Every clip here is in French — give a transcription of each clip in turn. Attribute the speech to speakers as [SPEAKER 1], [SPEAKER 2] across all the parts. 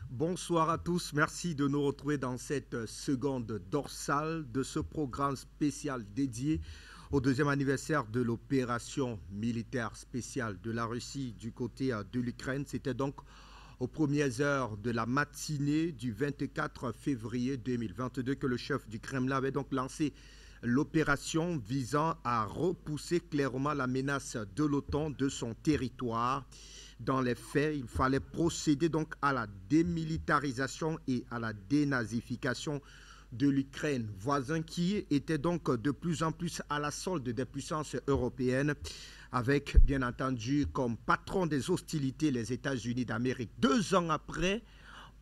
[SPEAKER 1] Bonsoir à tous, merci de nous retrouver dans cette seconde dorsale de ce programme spécial dédié au deuxième anniversaire de l'opération militaire spéciale de la Russie du côté de l'Ukraine. C'était donc aux premières heures de la matinée du 24 février 2022 que le chef du Kremlin avait donc lancé l'opération visant à repousser clairement la menace de l'OTAN de son territoire. Dans les faits, il fallait procéder donc à la démilitarisation et à la dénazification de l'Ukraine, voisin qui était donc de plus en plus à la solde des puissances européennes, avec bien entendu comme patron des hostilités les États-Unis d'Amérique. 2 ans après,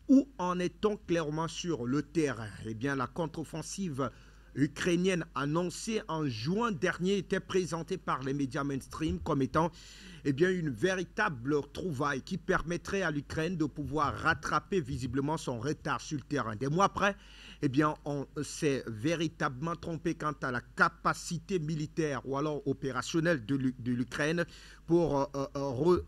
[SPEAKER 1] où en est-on clairement sur le terrain? Eh bien, la contre-offensive ukrainienne annoncée en juin dernier était présentée par les médias mainstream comme étant une véritable trouvaille qui permettrait à l'Ukraine de pouvoir rattraper visiblement son retard sur le terrain. Des mois après, on s'est véritablement trompé quant à la capacité militaire ou alors opérationnelle de l'Ukraine pour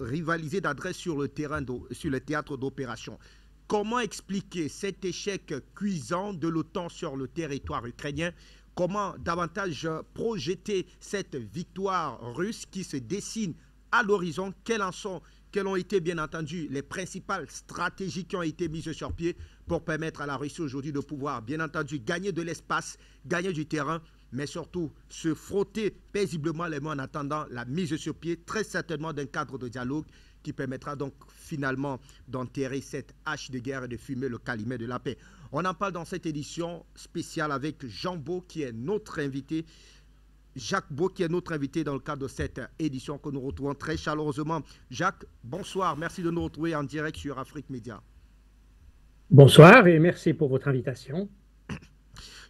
[SPEAKER 1] rivaliser d'adresse sur le théâtre d'opération. Comment expliquer cet échec cuisant de l'OTAN sur le territoire ukrainien? Comment davantage projeter cette victoire russe qui se dessine à l'horizon? Quelles ont été bien entendu les principales stratégies qui ont été mises sur pied pour permettre à la Russie aujourd'hui de pouvoir bien entendu gagner de l'espace, gagner du terrain, mais surtout se frotter paisiblement les mains en attendant la mise sur pied, très certainement d'un cadre de dialogue qui permettra donc finalement d'enterrer cette hache de guerre et de fumer le calumet de la paix. On en parle dans cette édition spéciale avec Jean Beau qui est notre invité, Jacques Beau qui est notre invité dans le cadre de cette édition que nous retrouvons très chaleureusement. Jacques, bonsoir, merci de nous retrouver en direct sur Afrique Média.
[SPEAKER 2] Bonsoir et merci pour votre invitation.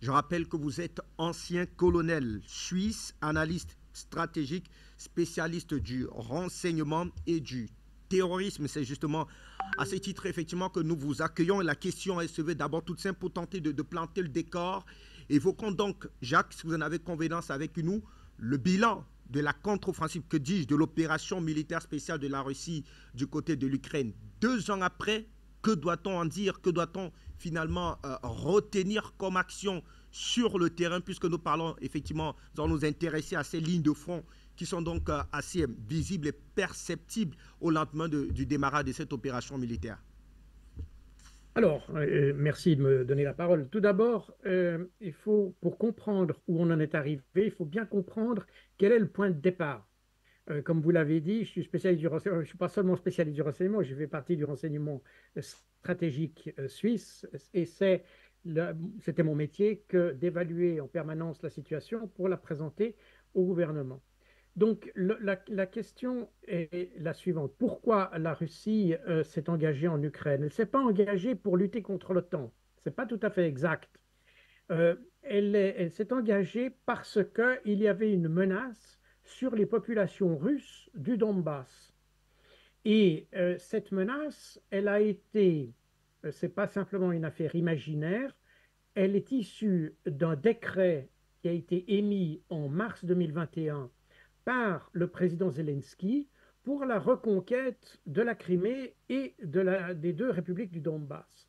[SPEAKER 1] Je rappelle que vous êtes ancien colonel suisse, analyste stratégique, spécialiste du renseignement et du terrorisme. C'est justement à ce titre effectivement que nous vous accueillons. Et la question est se veut d'abord toute simple pour tenter de planter le décor. Évoquons donc, Jacques, si vous en avez convenance avec nous, le bilan de la contre-offensive, que dis-je, de l'opération militaire spéciale de la Russie du côté de l'Ukraine. 2 ans après, que doit-on en dire? Que doit-on finalement retenir comme action sur le terrain, puisque nous parlons effectivement, nous allons nous intéresser à ces lignes de front qui sont donc assez visibles et perceptibles au lendemain du démarrage de cette opération militaire.
[SPEAKER 2] Alors, merci de me donner la parole. Tout d'abord, pour comprendre où on en est arrivé, il faut bien comprendre quel est le point de départ. Comme vous l'avez dit, je suis spécialiste du renseignement. Je ne suis pas seulement spécialiste du renseignement, je fais partie du renseignement stratégique suisse et c'était mon métier que d'évaluer en permanence la situation pour la présenter au gouvernement. Donc, la question est la suivante. Pourquoi la Russie s'est engagée en Ukraine? Elle ne s'est pas engagée pour lutter contre l'OTAN. Ce n'est pas tout à fait exact. Elle s'est engagée parce qu'il y avait une menace sur les populations russes du Donbass. Et cette menace, elle a été, ce n'est pas simplement une affaire imaginaire, elle est issue d'un décret qui a été émis en mars 2021 par le président Zelensky pour la reconquête de la Crimée et des deux républiques du Donbass.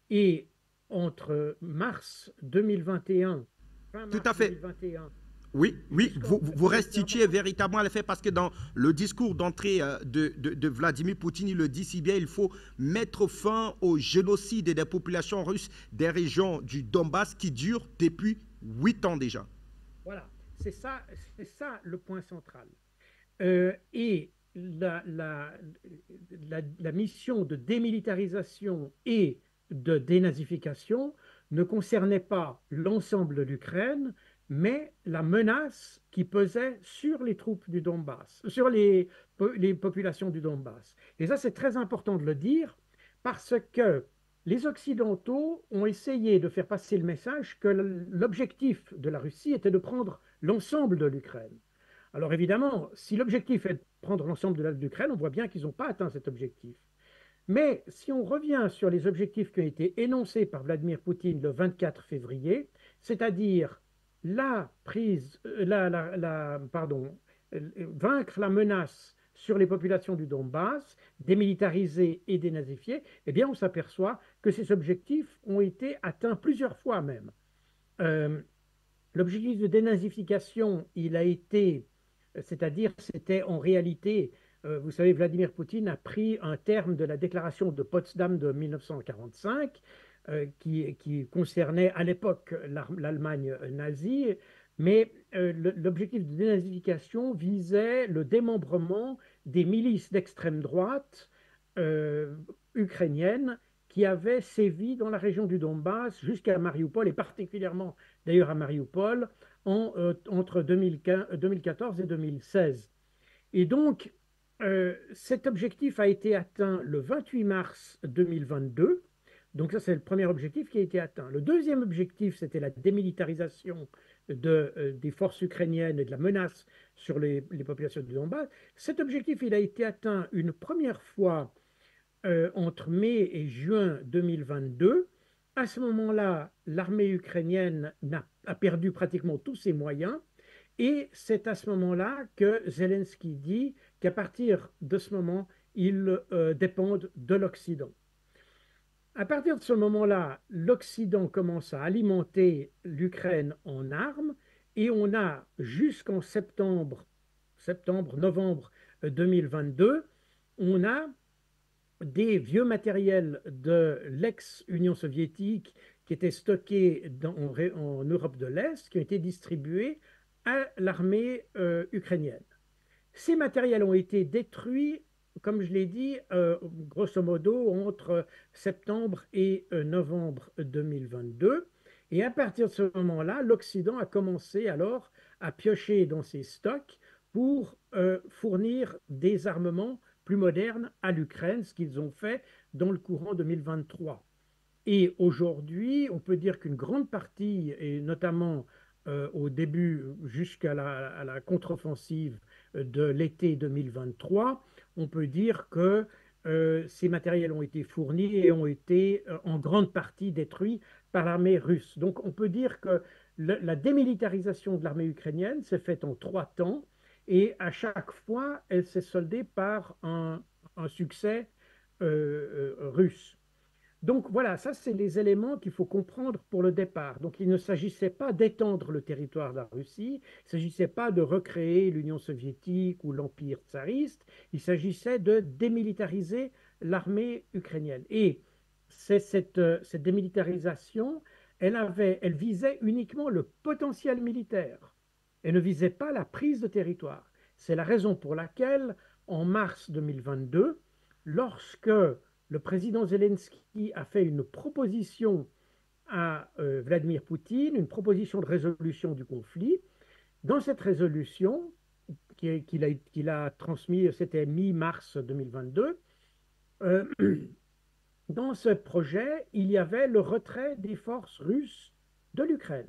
[SPEAKER 2] Et entre mars 2021, fin
[SPEAKER 1] Tout à
[SPEAKER 2] mars
[SPEAKER 1] fait.
[SPEAKER 2] 2021,
[SPEAKER 1] Oui, oui, vous restituez
[SPEAKER 2] jusqu'en
[SPEAKER 1] véritablement les faits parce que dans le discours d'entrée de Vladimir Poutine, il le dit si bien, il faut mettre fin au génocide des populations russes des régions du Donbass qui dure depuis 8 ans déjà.
[SPEAKER 2] voilà, c'est ça le point central. Et la mission de démilitarisation et de dénazification ne concernait pas l'ensemble de l'Ukraine, mais la menace qui pesait sur les troupes du Donbass, sur les populations du Donbass. Et ça, c'est très important de le dire parce que les Occidentaux ont essayé de faire passer le message que l'objectif de la Russie était de prendre l'ensemble de l'Ukraine. Alors évidemment, si l'objectif est de prendre l'ensemble de l'Ukraine, on voit bien qu'ils n'ont pas atteint cet objectif. Mais si on revient sur les objectifs qui ont été énoncés par Vladimir Poutine le 24 février, c'est-à-dire la prise, pardon, vaincre la menace sur les populations du Donbass, démilitarisées et dénazifiées, eh bien, on s'aperçoit que ces objectifs ont été atteints plusieurs fois même. Euh, L'objectif de dénazification, il a été, c'est-à-dire, c'était en réalité, vous savez, Vladimir Poutine a pris un terme de la déclaration de Potsdam de 1945, qui concernait à l'époque l'Allemagne nazie, mais l'objectif de dénazification visait le démembrement des milices d'extrême droite euh, ukrainiennes qui avaient sévi dans la région du Donbass jusqu'à Mariupol, et particulièrement d'ailleurs à Mariupol, entre 2014 et 2016. Et donc, cet objectif a été atteint le 28 mars 2022. Donc ça, c'est le premier objectif qui a été atteint. Le deuxième objectif, c'était la démilitarisation des forces ukrainiennes et de la menace sur les populations du Donbass. Cet objectif, il a été atteint une première fois entre mai et juin 2022. À ce moment-là, l'armée ukrainienne a perdu pratiquement tous ses moyens. Et c'est à ce moment-là que Zelensky dit qu'à partir de ce moment, ils dépendent de l'Occident. À partir de ce moment-là, l'Occident commence à alimenter l'Ukraine en armes et on a jusqu'en novembre 2022, on a des vieux matériels de l'ex-Union soviétique qui étaient stockés en Europe de l'Est, qui ont été distribués à l'armée ukrainienne. Ces matériels ont été détruits, comme je l'ai dit, grosso modo entre septembre et novembre 2022. Et à partir de ce moment-là, l'Occident a commencé alors à piocher dans ses stocks pour fournir des armements plus modernes à l'Ukraine, ce qu'ils ont fait dans le courant 2023. Et aujourd'hui, on peut dire qu'une grande partie, et notamment au début jusqu'à la contre-offensive de l'été 2023, on peut dire que ces matériels ont été fournis et ont été en grande partie détruits par l'armée russe. Donc on peut dire que la démilitarisation de l'armée ukrainienne s'est faite en 3 temps et à chaque fois, elle s'est soldée par un succès russe. Donc voilà, ça c'est les éléments qu'il faut comprendre pour le départ. Donc il ne s'agissait pas d'étendre le territoire de la Russie, il ne s'agissait pas de recréer l'Union soviétique ou l'Empire tsariste, il s'agissait de démilitariser l'armée ukrainienne. Et cette démilitarisation, elle visait uniquement le potentiel militaire. Elle ne visait pas la prise de territoire. C'est la raison pour laquelle, en mars 2022, lorsque le président Zelensky a fait une proposition à Vladimir Poutine, une proposition de résolution du conflit. Dans cette résolution qu'il a transmise, c'était mi-mars 2022, euh, dans ce projet, il y avait le retrait des forces russes de l'Ukraine.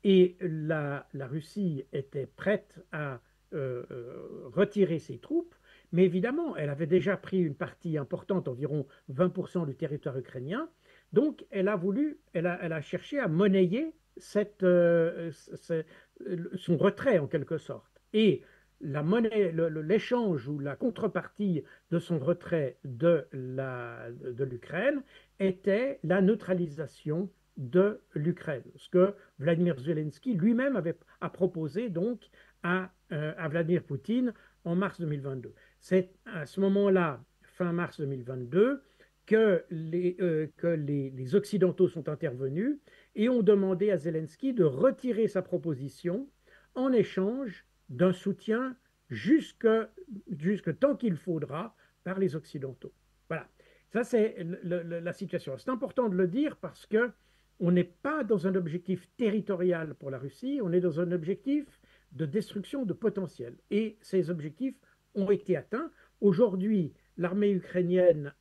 [SPEAKER 2] Et la Russie était prête à retirer ses troupes, mais évidemment, elle avait déjà pris une partie importante, environ 20% du territoire ukrainien. Donc, elle a cherché à monnayer son retrait en quelque sorte. Et la monnaie, l'échange ou la contrepartie de son retrait de l'Ukraine était la neutralisation de l'Ukraine, ce que Vladimir Zelensky lui-même a proposé donc à Vladimir Poutine en mars 2022. C'est à ce moment-là, fin mars 2022, que les Occidentaux sont intervenus et ont demandé à Zelensky de retirer sa proposition en échange d'un soutien jusque tant qu'il faudra par les Occidentaux. Voilà, ça c'est la situation. C'est important de le dire parce que on n'est pas dans un objectif territorial pour la Russie, on est dans un objectif de destruction de potentiel. Et ces objectifs ont été atteints. Aujourd'hui, l'armée ukrainienne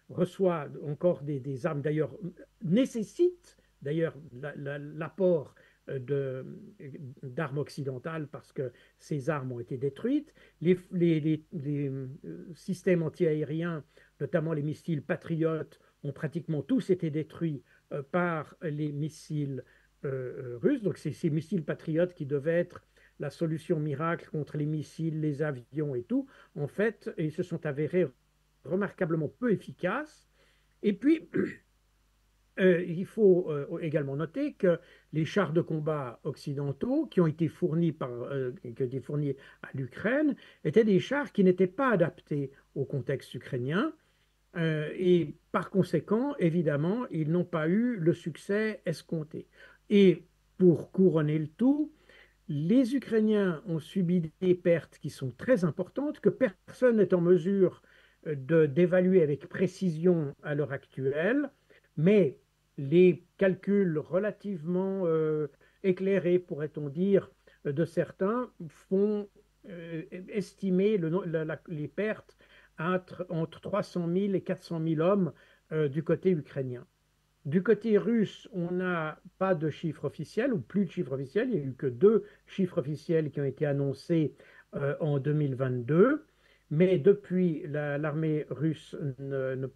[SPEAKER 2] reçoit encore des armes, d'ailleurs, nécessite d'ailleurs l'apport d'armes occidentales parce que ces armes ont été détruites. Les systèmes antiaériens, notamment les missiles patriotes, ont pratiquement tous été détruits par les missiles russes. Donc, c'est ces missiles patriotes qui devaient être la solution miracle contre les missiles, les avions et tout. En fait, ils se sont avérés remarquablement peu efficaces. Et puis, il faut également noter que les chars de combat occidentaux qui ont été fournis à l'Ukraine étaient des chars qui n'étaient pas adaptés au contexte ukrainien. Et par conséquent, évidemment, ils n'ont pas eu le succès escompté. Et pour couronner le tout, les Ukrainiens ont subi des pertes qui sont très importantes, que personne n'est en mesure d'évaluer avec précision à l'heure actuelle, mais les calculs relativement éclairés, pourrait-on dire, de certains font estimer les pertes entre 300 000 et 400 000 hommes du côté ukrainien. Du côté russe, on n'a pas de chiffre officiel ou plus de chiffre officiel. Il n'y a eu que 2 chiffres officiels qui ont été annoncés en 2022. Mais depuis, l'armée russe ne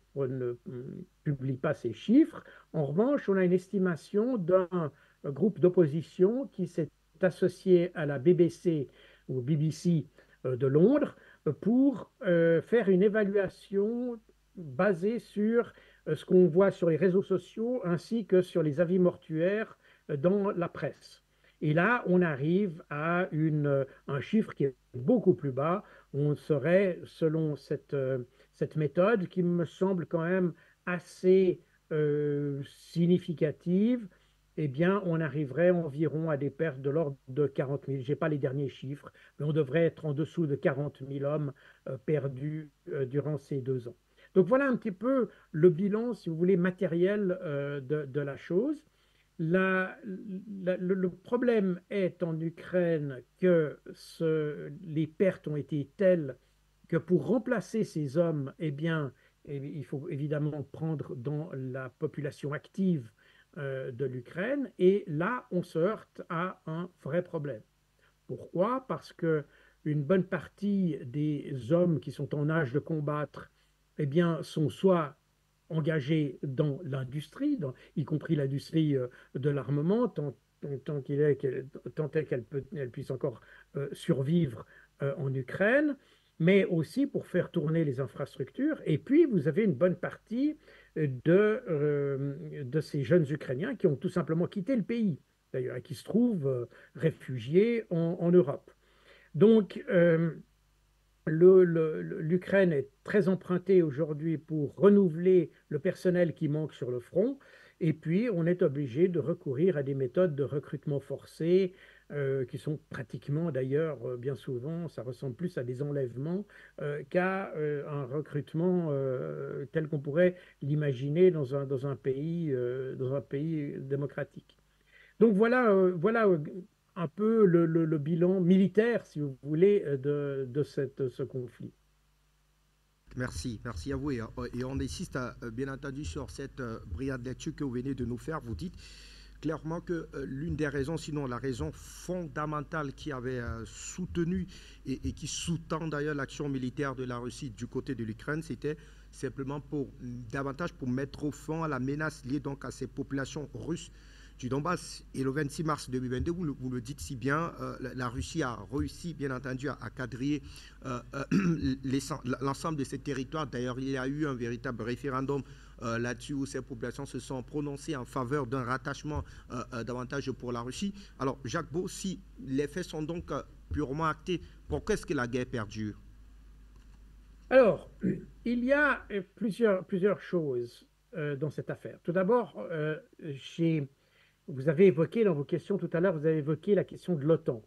[SPEAKER 2] publie pas ces chiffres. En revanche, on a une estimation d'un groupe d'opposition qui s'est associé à la BBC ou BBC de Londres pour faire une évaluation basée sur ce qu'on voit sur les réseaux sociaux ainsi que sur les avis mortuaires dans la presse. Et là, on arrive à un chiffre qui est beaucoup plus bas. On serait, selon cette méthode, qui me semble quand même assez significative, eh bien, on arriverait environ à des pertes de l'ordre de 40 000. Je n'ai pas les derniers chiffres, mais on devrait être en dessous de 40 000 hommes perdus durant ces 2 ans. Donc voilà un petit peu le bilan, si vous voulez, matériel de la chose. Le problème est en Ukraine que les pertes ont été telles que pour remplacer ces hommes, eh bien, il faut évidemment prendre dans la population active de l'Ukraine. Et là, on se heurte à un vrai problème. Pourquoi? Parce que une bonne partie des hommes qui sont en âge de combattre, eh bien, sont soit engagés dans l'industrie, y compris l'industrie de l'armement, tant est qu'elle puisse encore survivre en Ukraine, mais aussi pour faire tourner les infrastructures. Et puis, vous avez une bonne partie de ces jeunes Ukrainiens qui ont tout simplement quitté le pays, d'ailleurs, et qui se trouvent réfugiés en Europe. Donc, l'Ukraine est très empruntée aujourd'hui pour renouveler le personnel qui manque sur le front. Et puis, on est obligé de recourir à des méthodes de recrutement forcé qui sont pratiquement, d'ailleurs, bien souvent, ça ressemble plus à des enlèvements qu'à un recrutement tel qu'on pourrait l'imaginer dans un pays démocratique. Donc voilà un peu le bilan militaire, si vous voulez, de ce conflit.
[SPEAKER 1] Merci à vous. Et on insiste bien entendu sur cette brillante lecture que vous venez de nous faire. Vous dites clairement que l'une des raisons, sinon la raison fondamentale qui avait soutenu et qui sous-tend d'ailleurs l'action militaire de la Russie du côté de l'Ukraine, c'était simplement davantage pour mettre au fond à la menace liée donc à ces populations russes du Donbass. Et le 26 mars 2022, vous le dites si bien, la Russie a réussi, bien entendu, à quadriller l'ensemble de ces territoires. D'ailleurs, il y a eu un véritable référendum là-dessus où ces populations se sont prononcées en faveur d'un rattachement davantage pour la Russie. Alors, Jacques Beau, si les faits sont donc purement actés, pourquoi est-ce que la guerre perdure?
[SPEAKER 2] Alors, il y a plusieurs choses dans cette affaire. Tout d'abord, vous avez évoqué dans vos questions tout à l'heure, vous avez évoqué la question de l'OTAN.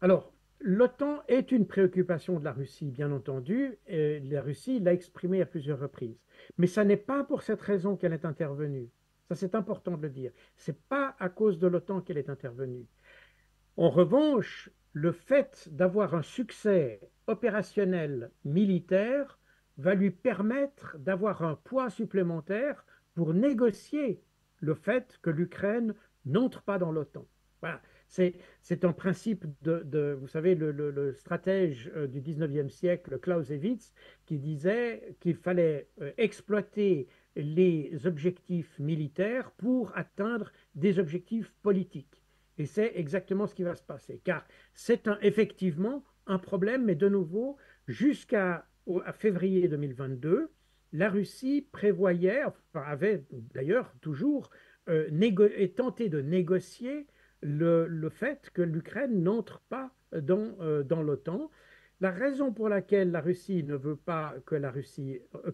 [SPEAKER 2] Alors, l'OTAN est une préoccupation de la Russie, bien entendu. Et la Russie l'a exprimé à plusieurs reprises. Mais ça n'est pas pour cette raison qu'elle est intervenue. Ça, c'est important de le dire. Ce n'est pas à cause de l'OTAN qu'elle est intervenue. En revanche, le fait d'avoir un succès opérationnel militaire va lui permettre d'avoir un poids supplémentaire pour négocier le fait que l'Ukraine n'entre pas dans l'OTAN. Voilà. C'est un principe vous savez, le stratège du 19e siècle, Clausewitz, qui disait qu'il fallait exploiter les objectifs militaires pour atteindre des objectifs politiques. Et c'est exactement ce qui va se passer, car c'est effectivement un problème, mais de nouveau, jusqu'à février 2022, la Russie prévoyait, enfin, avait d'ailleurs toujours tenté de négocier le fait que l'Ukraine n'entre pas dans l'OTAN. La raison pour laquelle la Russie ne veut pas que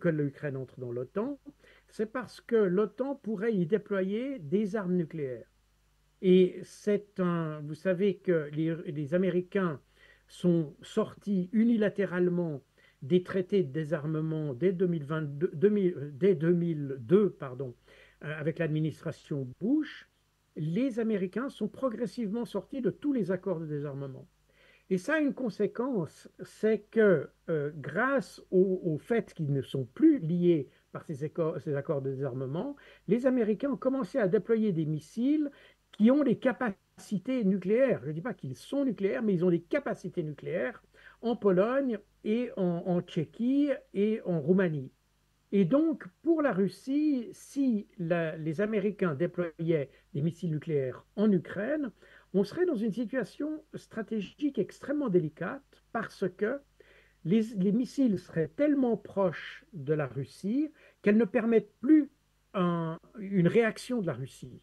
[SPEAKER 2] l'Ukraine entre dans l'OTAN, c'est parce que l'OTAN pourrait y déployer des armes nucléaires. Et vous savez que les Américains sont sortis unilatéralement des traités de désarmement dès 2022, dès 2002, pardon, avec l'administration Bush. Les Américains sont progressivement sortis de tous les accords de désarmement. Et ça a une conséquence, c'est que grâce au fait qu'ils ne sont plus liés par ces accords de désarmement, les Américains ont commencé à déployer des missiles qui ont des capacités nucléaires. Je ne dis pas qu'ils sont nucléaires, mais ils ont des capacités nucléaires en Pologne et en Tchéquie et en Roumanie. Et donc, pour la Russie, si les Américains déployaient des missiles nucléaires en Ukraine, on serait dans une situation stratégique extrêmement délicate parce que les missiles seraient tellement proches de la Russie qu'elles ne permettent plus une réaction de la Russie.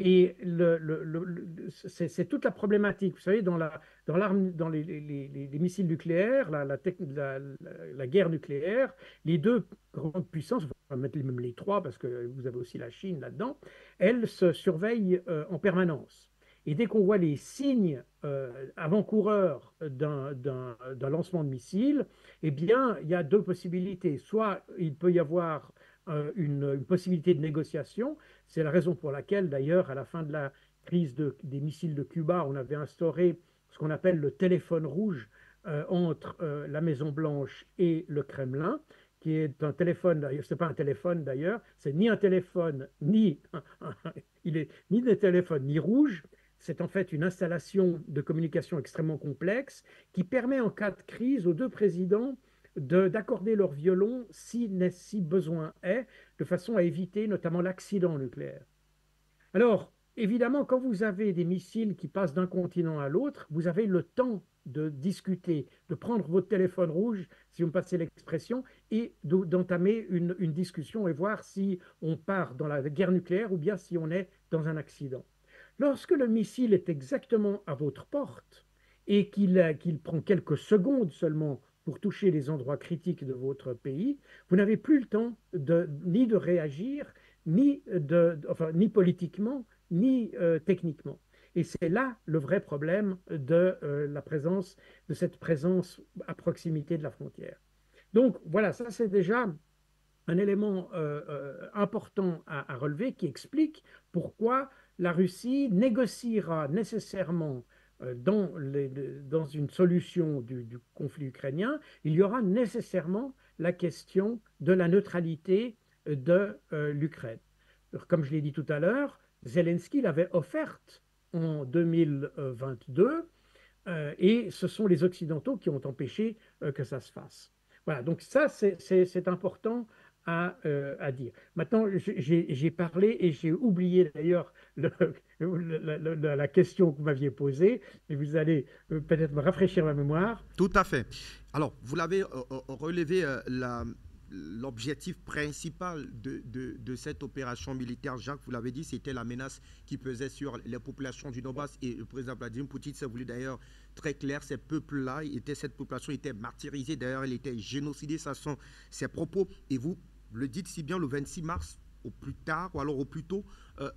[SPEAKER 2] Et c'est toute la problématique. Vous savez, dans les missiles nucléaires, la guerre nucléaire, les deux grandes puissances, on va mettre même les trois parce que vous avez aussi la Chine là-dedans, elles se surveillent en permanence. Et dès qu'on voit les signes avant-coureurs d'un lancement de missile, eh bien, il y a deux possibilités. Soit il peut y avoir une possibilité de négociation. C'est la raison pour laquelle, d'ailleurs, à la fin de la crise des missiles de Cuba, on avait instauré ce qu'on appelle le téléphone rouge entre la Maison-Blanche et le Kremlin, qui est un téléphone, d'ailleurs, ce n'est pas un téléphone d'ailleurs, c'est ni un téléphone, il est ni des téléphones, ni rouge. C'est en fait une installation de communication extrêmement complexe qui permet en cas de crise aux deux présidents d'accorder leur violon si besoin est, de façon à éviter notamment l'accident nucléaire. Alors, évidemment, quand vous avez des missiles qui passent d'un continent à l'autre, vous avez le temps de discuter, de prendre votre téléphone rouge, si vous me passez l'expression, et d'entamer une discussion et voir si on part dans la guerre nucléaire ou bien si on est dans un accident. Lorsque le missile est exactement à votre porte et qu'il prend quelques secondes seulement pour toucher les endroits critiques de votre pays, vous n'avez plus le temps ni de réagir, ni politiquement, ni techniquement. Et c'est là le vrai problème de cette présence à proximité de la frontière. Donc voilà, ça c'est déjà un élément important à relever qui explique pourquoi la Russie négociera nécessairement dans une solution du conflit ukrainien, il y aura nécessairement la question de la neutralité de l'Ukraine. Comme je l'ai dit tout à l'heure, Zelensky l'avait offerte en 2022 et ce sont les Occidentaux qui ont empêché que ça se fasse. Voilà, donc ça c'est important à dire. Maintenant, j'ai parlé et j'ai oublié d'ailleurs la question que vous m'aviez posée, et vous allez peut-être me rafraîchir ma mémoire.
[SPEAKER 1] Tout à fait. Alors, vous l'avez relevé, l'objectif principal de cette opération militaire, Jacques, vous l'avez dit, c'était la menace qui pesait sur les populations du Donbass. Et le président Vladimir Poutine s'est voulu d'ailleurs très clair, cette population était martyrisée, d'ailleurs elle était génocidée, ça sont ses propos. Et vous le dites si bien, le 26 mars, au plus tard, ou alors au plus tôt,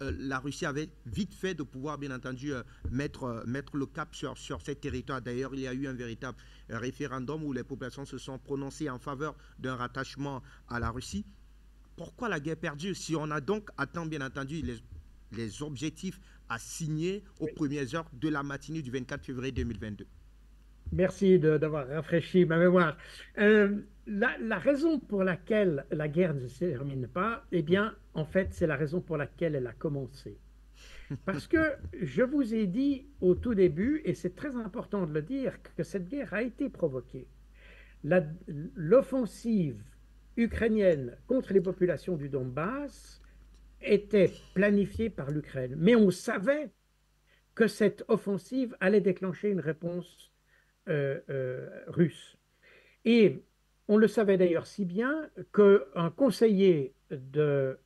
[SPEAKER 1] la Russie avait vite fait de pouvoir, bien entendu, mettre le cap sur ces territoires. D'ailleurs, il y a eu un véritable référendum où les populations se sont prononcées en faveur d'un rattachement à la Russie. Pourquoi la guerre perdue si on a donc atteint, bien entendu, les objectifs à signer aux premières heures de la matinée du 24 février 2022?
[SPEAKER 2] Merci d'avoir rafraîchi ma mémoire. La raison pour laquelle la guerre ne se termine pas, eh bien, en fait, c'est la raison pour laquelle elle a commencé. Parce que je vous ai dit au tout début, et c'est très important de le dire, que cette guerre a été provoquée. L'offensive ukrainienne contre les populations du Donbass était planifiée par l'Ukraine. Mais on savait que cette offensive allait déclencher une réponse russe. Et on le savait d'ailleurs si bien qu'un conseiller de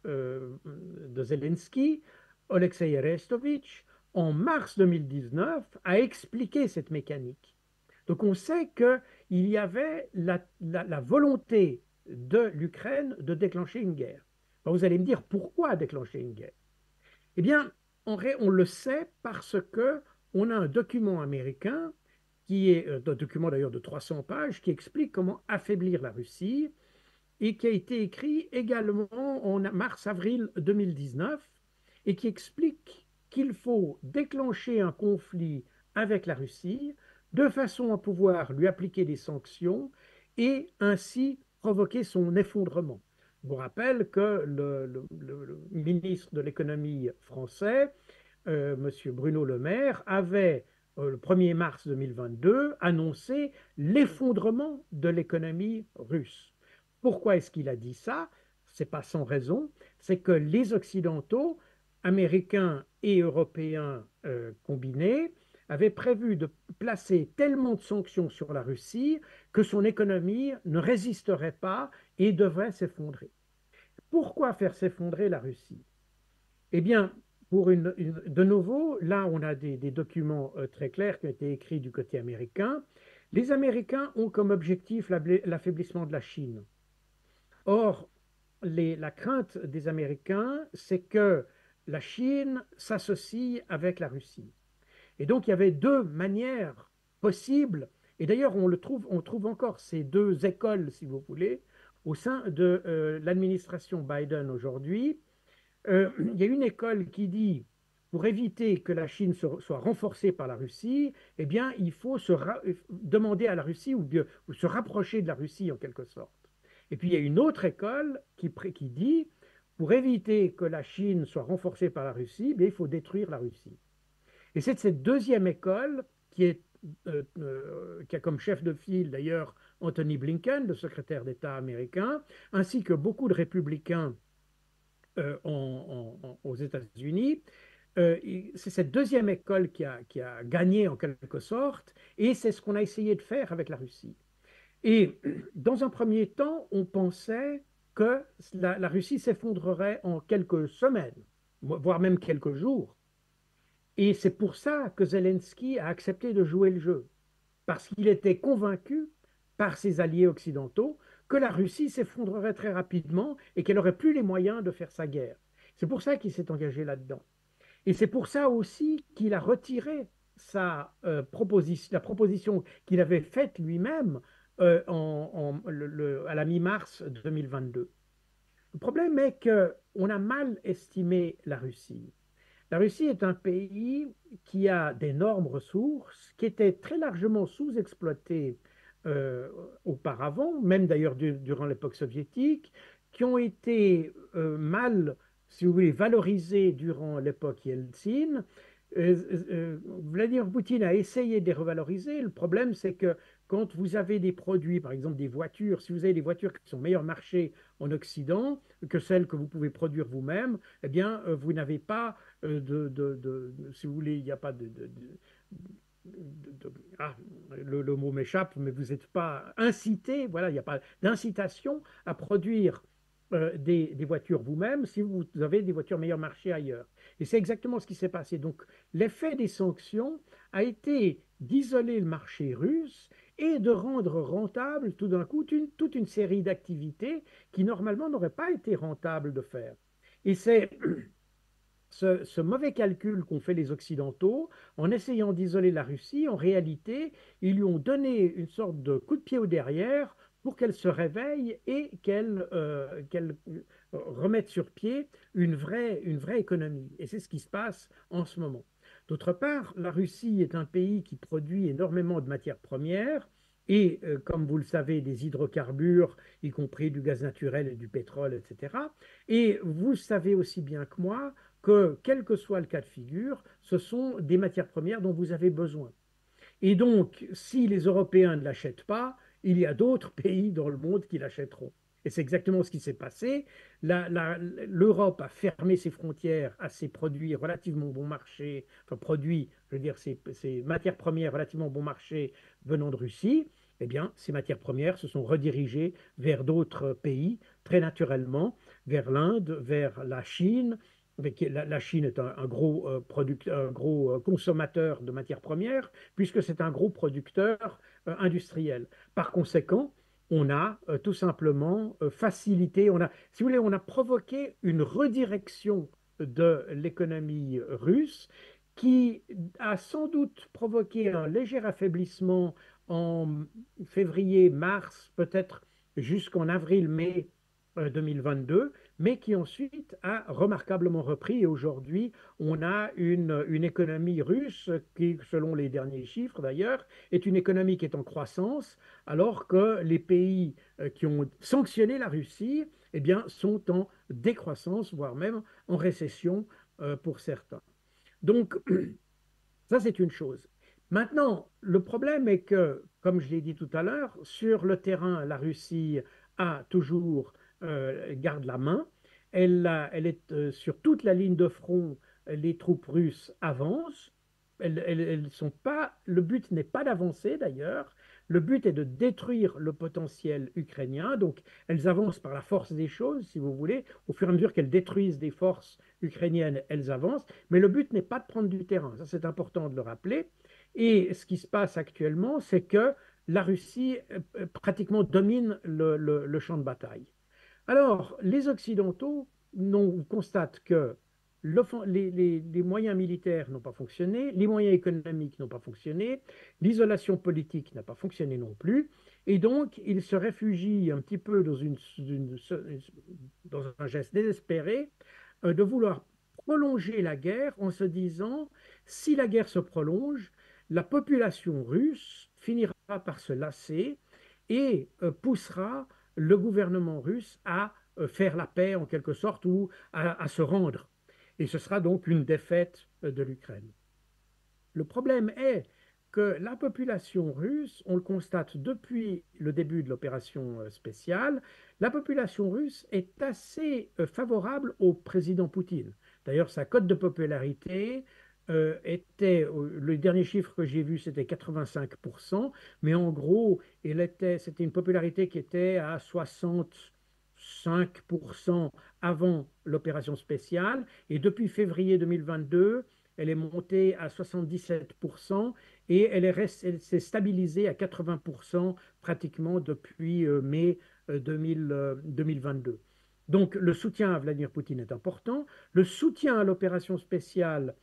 [SPEAKER 2] Zelensky, Oleksiy Arestovitch, en mars 2019, a expliqué cette mécanique. Donc on sait qu'il y avait la volonté de l'Ukraine de déclencher une guerre. Alors vous allez me dire, pourquoi déclencher une guerre? Eh bien, on le sait parce que on a un document américain qui est un document d'ailleurs de 300 pages qui explique comment affaiblir la Russie et qui a été écrit également en mars-avril 2019 et qui explique qu'il faut déclencher un conflit avec la Russie de façon à pouvoir lui appliquer des sanctions et ainsi provoquer son effondrement. Je vous rappelle que le ministre de l'économie français, M. Bruno Le Maire, avait, le 1er mars 2022, annoncé l'effondrement de l'économie russe. Pourquoi est-ce qu'il a dit ça? Ce n'est pas sans raison. C'est que les Occidentaux, Américains et Européens combinés, avaient prévu de placer tellement de sanctions sur la Russie que son économie ne résisterait pas et devrait s'effondrer. Pourquoi faire s'effondrer la Russie? Eh bien, de nouveau, là, on a des documents très clairs qui ont été écrits du côté américain. Les Américains ont comme objectif l'affaiblissement de la Chine. Or, la crainte des Américains, c'est que la Chine s'associe avec la Russie. Et donc, il y avait deux manières possibles. Et d'ailleurs, on trouve encore ces deux écoles, si vous voulez, au sein de l'administration Biden aujourd'hui. Il y a une école qui dit, pour éviter que la Chine soit renforcée par la Russie, eh bien, il faut demander à la Russie ou se rapprocher de la Russie en quelque sorte. Et puis, il y a une autre école qui dit, pour éviter que la Chine soit renforcée par la Russie, eh bien, il faut détruire la Russie. Et c'est cette deuxième école qui a comme chef de file d'ailleurs Anthony Blinken, le secrétaire d'État américain, ainsi que beaucoup de républicains aux États-Unis. C'est cette deuxième école qui a gagné en quelque sorte, et c'est ce qu'on a essayé de faire avec la Russie. Et dans un premier temps, on pensait que la Russie s'effondrerait en quelques semaines, voire même quelques jours. Et c'est pour ça que Zelensky a accepté de jouer le jeu, parce qu'il était convaincu par ses alliés occidentaux que la Russie s'effondrerait très rapidement et qu'elle n'aurait plus les moyens de faire sa guerre. C'est pour ça qu'il s'est engagé là-dedans. Et c'est pour ça aussi qu'il a retiré la proposition qu'il avait faite lui-même à la mi-mars 2022. Le problème est qu'on a mal estimé la Russie. La Russie est un pays qui a d'énormes ressources, qui étaient très largement sous-exploitées auparavant, même d'ailleurs durant l'époque soviétique, qui ont été mal, si vous voulez, valorisées durant l'époque Yeltsin. Vladimir Poutine a essayé de les revaloriser. Le problème, c'est que quand vous avez des produits, par exemple des voitures, si vous avez des voitures qui sont meilleurs marché en Occident que celles que vous pouvez produire vous-même, eh bien, vous n'avez pas si vous voulez, il n'y a pas le mot m'échappe, mais vous n'êtes pas incité, voilà, il n'y a pas d'incitation à produire des voitures vous-même si vous avez des voitures meilleur marché ailleurs. Et c'est exactement ce qui s'est passé. Donc, l'effet des sanctions a été d'isoler le marché russe et de rendre rentable tout d'un coup toute une série d'activités qui normalement n'auraient pas été rentables de faire. Et c'est ce mauvais calcul qu'ont fait les Occidentaux en essayant d'isoler la Russie. En réalité, ils lui ont donné une sorte de coup de pied au derrière pour qu'elle se réveille et qu'elle remette sur pied une vraie économie. Et c'est ce qui se passe en ce moment. D'autre part, la Russie est un pays qui produit énormément de matières premières et, comme vous le savez, des hydrocarbures, y compris du gaz naturel et du pétrole, etc. Et vous savez aussi bien que moi que, quel que soit le cas de figure, ce sont des matières premières dont vous avez besoin. Et donc, si les Européens ne l'achètent pas, il y a d'autres pays dans le monde qui l'achèteront. Et c'est exactement ce qui s'est passé. L'Europe a fermé ses frontières à ses produits relativement bon marché, enfin produits, je veux dire, ces matières premières relativement bon marché venant de Russie. Eh bien, ces matières premières se sont redirigées vers d'autres pays, très naturellement, vers l'Inde, vers la Chine. La Chine est un gros, un gros consommateur de matières premières, puisque c'est un gros producteur industriel. Par conséquent, on a tout simplement facilité, si vous voulez, on a provoqué une redirection de l'économie russe qui a sans doute provoqué un léger affaiblissement en février, mars, peut-être jusqu'en avril-mai 2022, mais qui ensuite a remarquablement repris. Et aujourd'hui, on a une économie russe qui, selon les derniers chiffres d'ailleurs, est une économie qui est en croissance, alors que les pays qui ont sanctionné la Russie, eh bien, sont en décroissance, voire même en récession pour certains. Donc, ça, c'est une chose. Maintenant, le problème est que, comme je l'ai dit tout à l'heure, sur le terrain, la Russie a toujours garde la main. Elle est sur toute la ligne de front, les troupes russes avancent. Elles sont pas, le but n'est pas d'avancer d'ailleurs. Le but est de détruire le potentiel ukrainien. Donc, elles avancent par la force des choses, si vous voulez. Au fur et à mesure qu'elles détruisent des forces ukrainiennes, elles avancent. Mais le but n'est pas de prendre du terrain. Ça, c'est important de le rappeler. Et ce qui se passe actuellement, c'est que la Russie pratiquement domine le champ de bataille. Alors, les Occidentaux constatent que les moyens militaires n'ont pas fonctionné, les moyens économiques n'ont pas fonctionné, l'isolation politique n'a pas fonctionné non plus, et donc ils se réfugient un petit peu dans un geste désespéré de vouloir prolonger la guerre en se disant, si la guerre se prolonge, la population russe finira par se lasser et poussera le gouvernement russe à faire la paix en quelque sorte ou à se rendre. Et ce sera donc une défaite de l'Ukraine. Le problème est que la population russe, on le constate depuis le début de l'opération spéciale, la population russe est assez favorable au président Poutine. D'ailleurs, sa cote de popularité le dernier chiffre que j'ai vu, c'était 85%, mais en gros, c'était une popularité qui était à 65% avant l'opération spéciale, et depuis février 2022, elle est montée à 77% et elle s'est stabilisée à 80% pratiquement depuis mai 2022. Donc le soutien à Vladimir Poutine est important. Le soutien à l'opération spéciale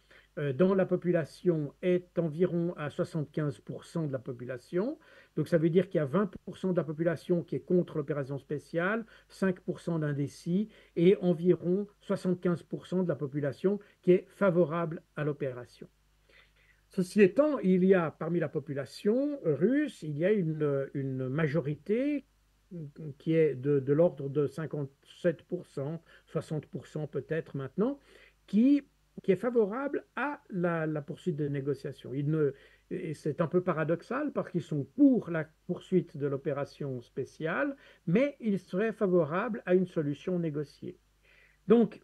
[SPEAKER 2] dans la population est environ à 75% de la population. Donc ça veut dire qu'il y a 20% de la population qui est contre l'opération spéciale, 5% d'indécis et environ 75% de la population qui est favorable à l'opération. Ceci étant, il y a parmi la population russe, il y a une majorité qui est de l'ordre de 57%, 60% peut-être maintenant, qui est favorable à la poursuite des négociations. Et c'est un peu paradoxal parce qu'ils sont pour la poursuite de l'opération spéciale, mais ils seraient favorables à une solution négociée. Donc,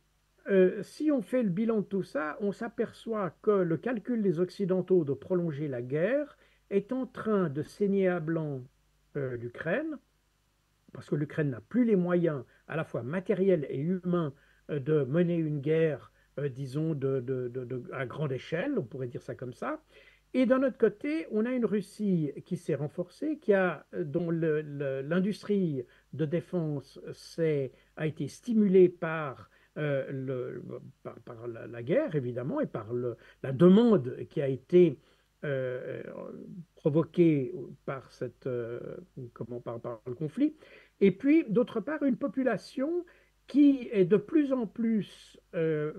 [SPEAKER 2] si on fait le bilan de tout ça, on s'aperçoit que le calcul des Occidentaux de prolonger la guerre est en train de saigner à blanc l'Ukraine, parce que l'Ukraine n'a plus les moyens, à la fois matériels et humains, de mener une guerre, disons, à grande échelle, on pourrait dire ça comme ça. Et d'un autre côté, on a une Russie qui s'est renforcée, dont l'industrie de défense a été stimulée par la guerre, évidemment, et par la demande qui a été euh, provoquée par le conflit. Et puis, d'autre part, une population qui est de plus en plus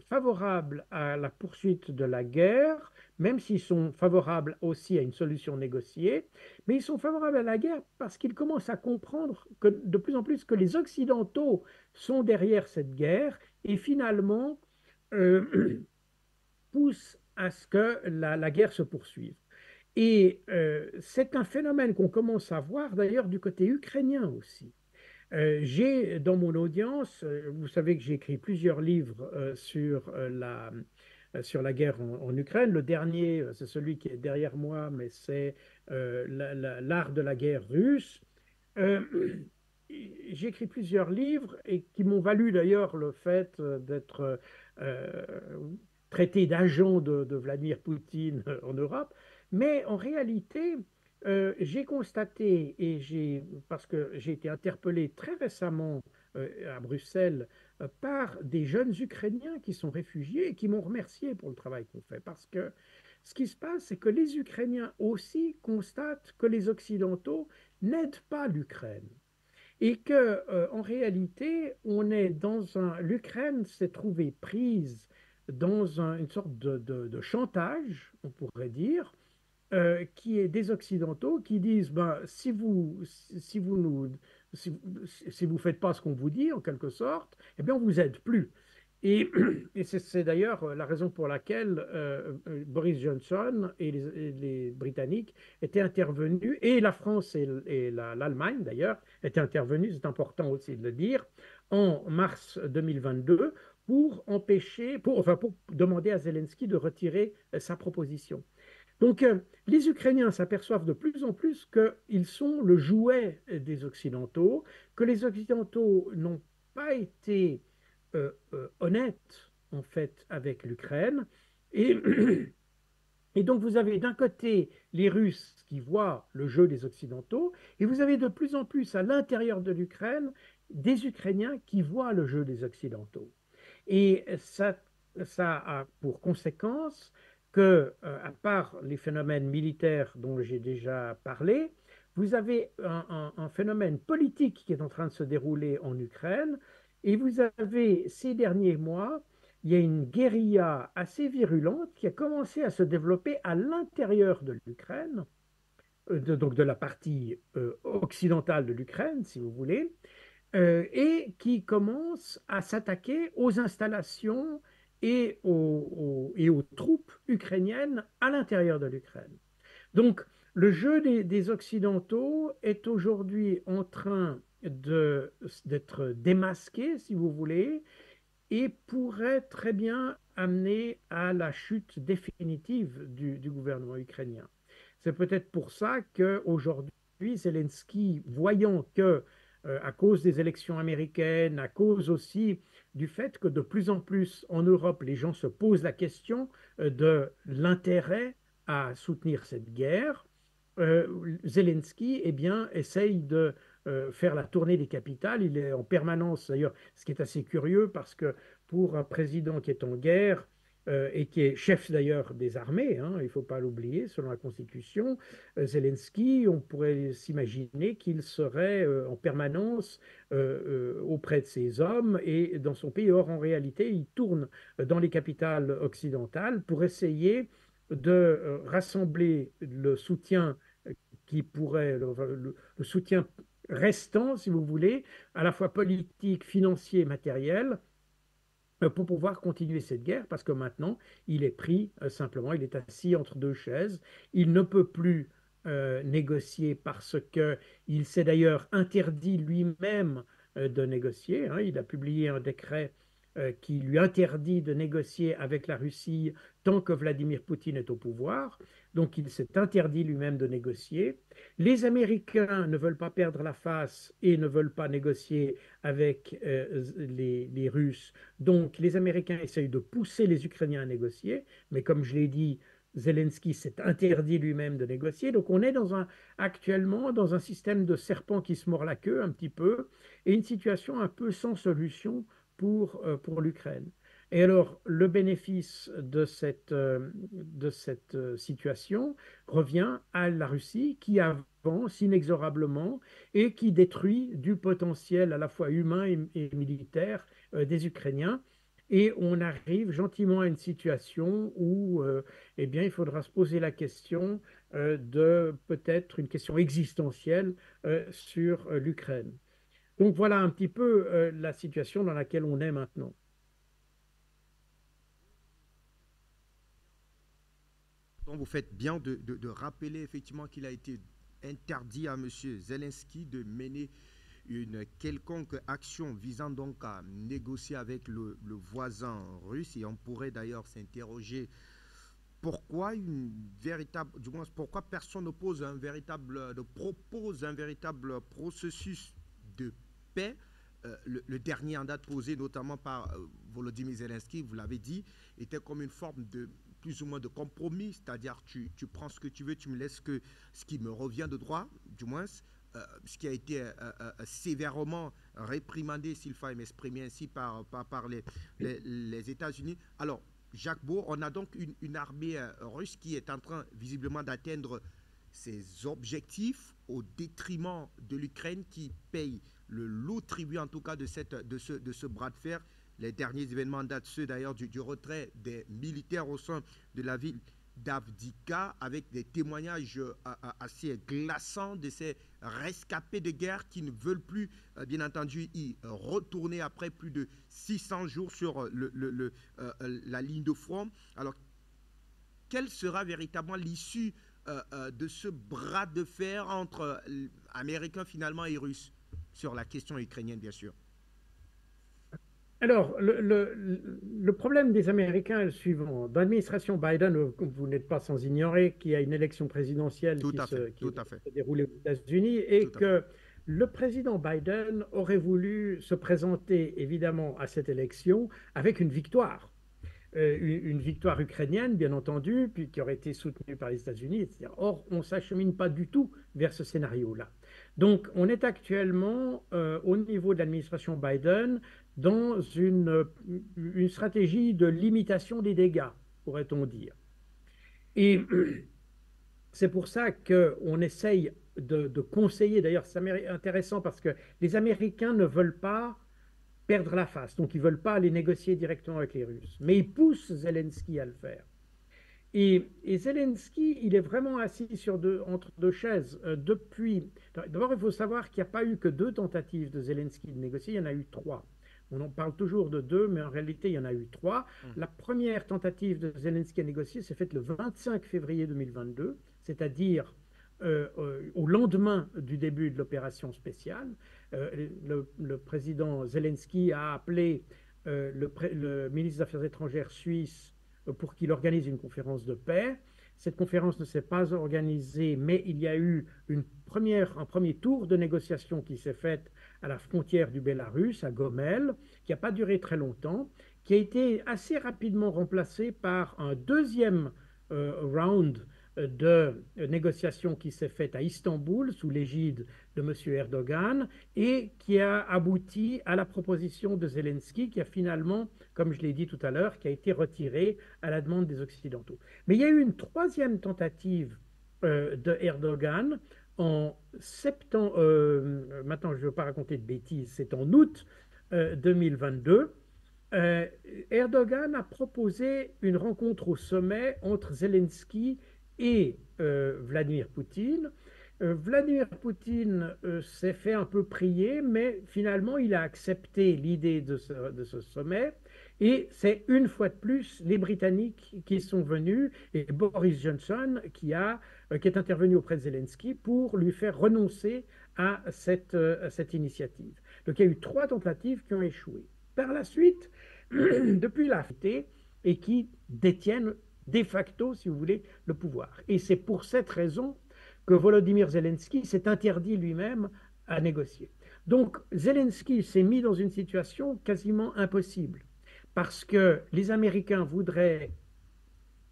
[SPEAKER 2] favorable à la poursuite de la guerre, même s'ils sont favorables aussi à une solution négociée, mais ils sont favorables à la guerre parce qu'ils commencent à comprendre de plus en plus que les Occidentaux sont derrière cette guerre et finalement poussent à ce que la guerre se poursuive. Et c'est un phénomène qu'on commence à voir d'ailleurs du côté ukrainien aussi. J'ai dans mon audience, vous savez que j'ai écrit plusieurs livres sur la guerre en Ukraine. Le dernier, c'est celui qui est derrière moi, mais c'est l'art de la guerre russe. Euh, j'ai écrit plusieurs livres et qui m'ont valu d'ailleurs le fait d'être euh, traité d'agent de Vladimir Poutine en Europe. Mais en réalité, j'ai constaté, parce que j'ai été interpellé très récemment à Bruxelles par des jeunes Ukrainiens qui sont réfugiés et qui m'ont remercié pour le travail qu'on fait. Parce que ce qui se passe, c'est que les Ukrainiens aussi constatent que les Occidentaux n'aident pas l'Ukraine. Et que, en réalité, l'Ukraine s'est trouvée prise dans une sorte de chantage, on pourrait dire, qui est des Occidentaux qui disent ben, si, si vous faites pas ce qu'on vous dit, en quelque sorte, eh bien, on vous aide plus. Et, et c'est d'ailleurs la raison pour laquelle Boris Johnson et les Britanniques étaient intervenus, et la France et l'Allemagne d'ailleurs étaient intervenus, c'est important aussi de le dire, en mars 2022 pour enfin, pour demander à Zelensky de retirer sa proposition. Donc, les Ukrainiens s'aperçoivent de plus en plus qu'ils sont le jouet des Occidentaux, que les Occidentaux n'ont pas été honnêtes, en fait, avec l'Ukraine. Et, et donc, vous avez d'un côté les Russes qui voient le jeu des Occidentaux, et vous avez de plus en plus à l'intérieur de l'Ukraine des Ukrainiens qui voient le jeu des Occidentaux. Et ça a pour conséquence que, à part les phénomènes militaires dont j'ai déjà parlé, vous avez un phénomène politique qui est en train de se dérouler en Ukraine. Et vous avez, ces derniers mois, il y a une guérilla assez virulente qui a commencé à se développer à l'intérieur de l'Ukraine, donc de la partie occidentale de l'Ukraine, si vous voulez, et qui commence à s'attaquer aux installations et aux troupes ukrainiennes à l'intérieur de l'Ukraine. Donc, le jeu des Occidentaux est aujourd'hui en train d'être démasqué, si vous voulez, et pourrait très bien amener à la chute définitive du gouvernement ukrainien. C'est peut-être pour ça qu'aujourd'hui, Zelensky, voyant que, à cause des élections américaines, à cause aussi du fait que de plus en plus en Europe, les gens se posent la question de l'intérêt à soutenir cette guerre, Zelensky eh bien, essaye de faire la tournée des capitales. Il est en permanence, d'ailleurs, ce qui est assez curieux, parce que pour un président qui est en guerre, et qui est chef d'ailleurs des armées, hein, il ne faut pas l'oublier, selon la Constitution, Zelensky, on pourrait s'imaginer qu'il serait en permanence auprès de ses hommes et dans son pays. Or, en réalité, il tourne dans les capitales occidentales pour essayer de rassembler le soutien qui pourrait, le soutien restant, si vous voulez, à la fois politique, financier, matériel, pour pouvoir continuer cette guerre, parce que maintenant, il est pris simplement, il est assis entre deux chaises, il ne peut plus négocier parce qu'il s'est d'ailleurs interdit lui-même de négocier, hein. Il a publié un décret qui lui interdit de négocier avec la Russie tant que Vladimir Poutine est au pouvoir. Donc il s'est interdit lui-même de négocier. Les Américains ne veulent pas perdre la face et ne veulent pas négocier avec les Russes. Donc les Américains essayent de pousser les Ukrainiens à négocier, mais comme je l'ai dit, Zelensky s'est interdit lui-même de négocier. Donc on est actuellement dans un système de serpent qui se mord la queue un petit peu, et une situation un peu sans solution pour l'Ukraine. Et alors, le bénéfice de cette situation revient à la Russie qui avance inexorablement et qui détruit du potentiel à la fois humain et militaire des Ukrainiens. Et on arrive gentiment à une situation où eh bien, il faudra se poser la question de peut-être une question existentielle sur l'Ukraine. Donc voilà un petit peu la situation dans laquelle on est maintenant.
[SPEAKER 1] Donc vous faites bien de rappeler effectivement qu'il a été interdit à M. Zelensky de mener une quelconque action visant donc à négocier avec le voisin russe. Et on pourrait d'ailleurs s'interroger pourquoi une véritable, du moins pourquoi personne ne propose un véritable processus de paix. Le dernier en date posé notamment par Volodymyr Zelensky, vous l'avez dit, était comme une forme de plus ou moins de compromis, c'est-à-dire tu prends ce que tu veux, tu me laisses que ce qui me revient de droit, du moins, ce qui a été sévèrement réprimandé, s'il faut m'exprimer ainsi, par les États-Unis. Alors, Jacques Beau, on a donc une armée russe qui est en train visiblement d'atteindre ses objectifs au détriment de l'Ukraine qui paye le lourd tribut en tout cas de ce bras de fer. Les derniers événements datent ceux d'ailleurs du retrait des militaires au sein de la ville d'Avdiïka avec des témoignages assez glaçants de ces rescapés de guerre qui ne veulent plus, bien entendu, y retourner après plus de 600 jours sur la ligne de front. Alors, quelle sera véritablement l'issue de ce bras de fer entre Américains finalement et Russes sur la question ukrainienne, bien sûr?
[SPEAKER 2] Alors, le problème des Américains est le suivant. Dans l'administration Biden, vous n'êtes pas sans ignorer qu'il y a une élection présidentielle
[SPEAKER 1] Tout à fait,
[SPEAKER 2] qui
[SPEAKER 1] tout à fait,
[SPEAKER 2] s'est déroulée aux États-Unis
[SPEAKER 1] tout
[SPEAKER 2] et
[SPEAKER 1] à fait.
[SPEAKER 2] que le président Biden aurait voulu se présenter évidemment à cette élection avec une victoire. Une victoire ukrainienne, bien entendu, puis qui aurait été soutenue par les États-Unis, etc. Or, on ne s'achemine pas du tout vers ce scénario-là. Donc, on est actuellement au niveau de l'administration Biden dans une stratégie de limitation des dégâts, pourrait-on dire. Et c'est pour ça qu'on essaye de conseiller, d'ailleurs c'est intéressant parce que les Américains ne veulent pas perdre la face, donc ils ne veulent pas aller négocier directement avec les Russes, mais ils poussent Zelensky à le faire. Et Zelensky, il est vraiment assis entre deux chaises depuis. D'abord, il faut savoir qu'il n'y a pas eu que deux tentatives de Zelensky de négocier, il y en a eu trois. On en parle toujours de deux, mais en réalité, il y en a eu trois. La première tentative de Zelensky à négocier s'est faite le 25 février 2022, c'est-à-dire au lendemain du début de l'opération spéciale. Le président Zelensky a appelé le ministre des Affaires étrangères suisse pour qu'il organise une conférence de paix. Cette conférence ne s'est pas organisée, mais il y a eu un premier tour de négociation qui s'est fait à la frontière du Bélarus, à Gomel, qui n'a pas duré très longtemps, qui a été assez rapidement remplacé par un deuxième round de négociations qui s'est faite à Istanbul sous l'égide de M. Erdogan et qui a abouti à la proposition de Zelensky qui a finalement, comme je l'ai dit tout à l'heure, qui a été retirée à la demande des Occidentaux. Mais il y a eu une troisième tentative de Erdogan en septembre, maintenant je ne veux pas raconter de bêtises, c'est en août 2022. Erdogan a proposé une rencontre au sommet entre Zelensky et Vladimir Poutine. Vladimir Poutine s'est fait un peu prier, mais finalement, il a accepté l'idée de ce sommet. Et c'est une fois de plus les Britanniques qui sont venus et Boris Johnson qui est intervenu auprès de Zelensky pour lui faire renoncer à cette initiative. Donc il y a eu trois tentatives qui ont échoué. Par la suite, depuis la fête, et qui détiennent de facto, si vous voulez, le pouvoir. Et c'est pour cette raison que Volodymyr Zelensky s'est interdit lui-même à négocier. Donc Zelensky s'est mis dans une situation quasiment impossible parce que les Américains voudraient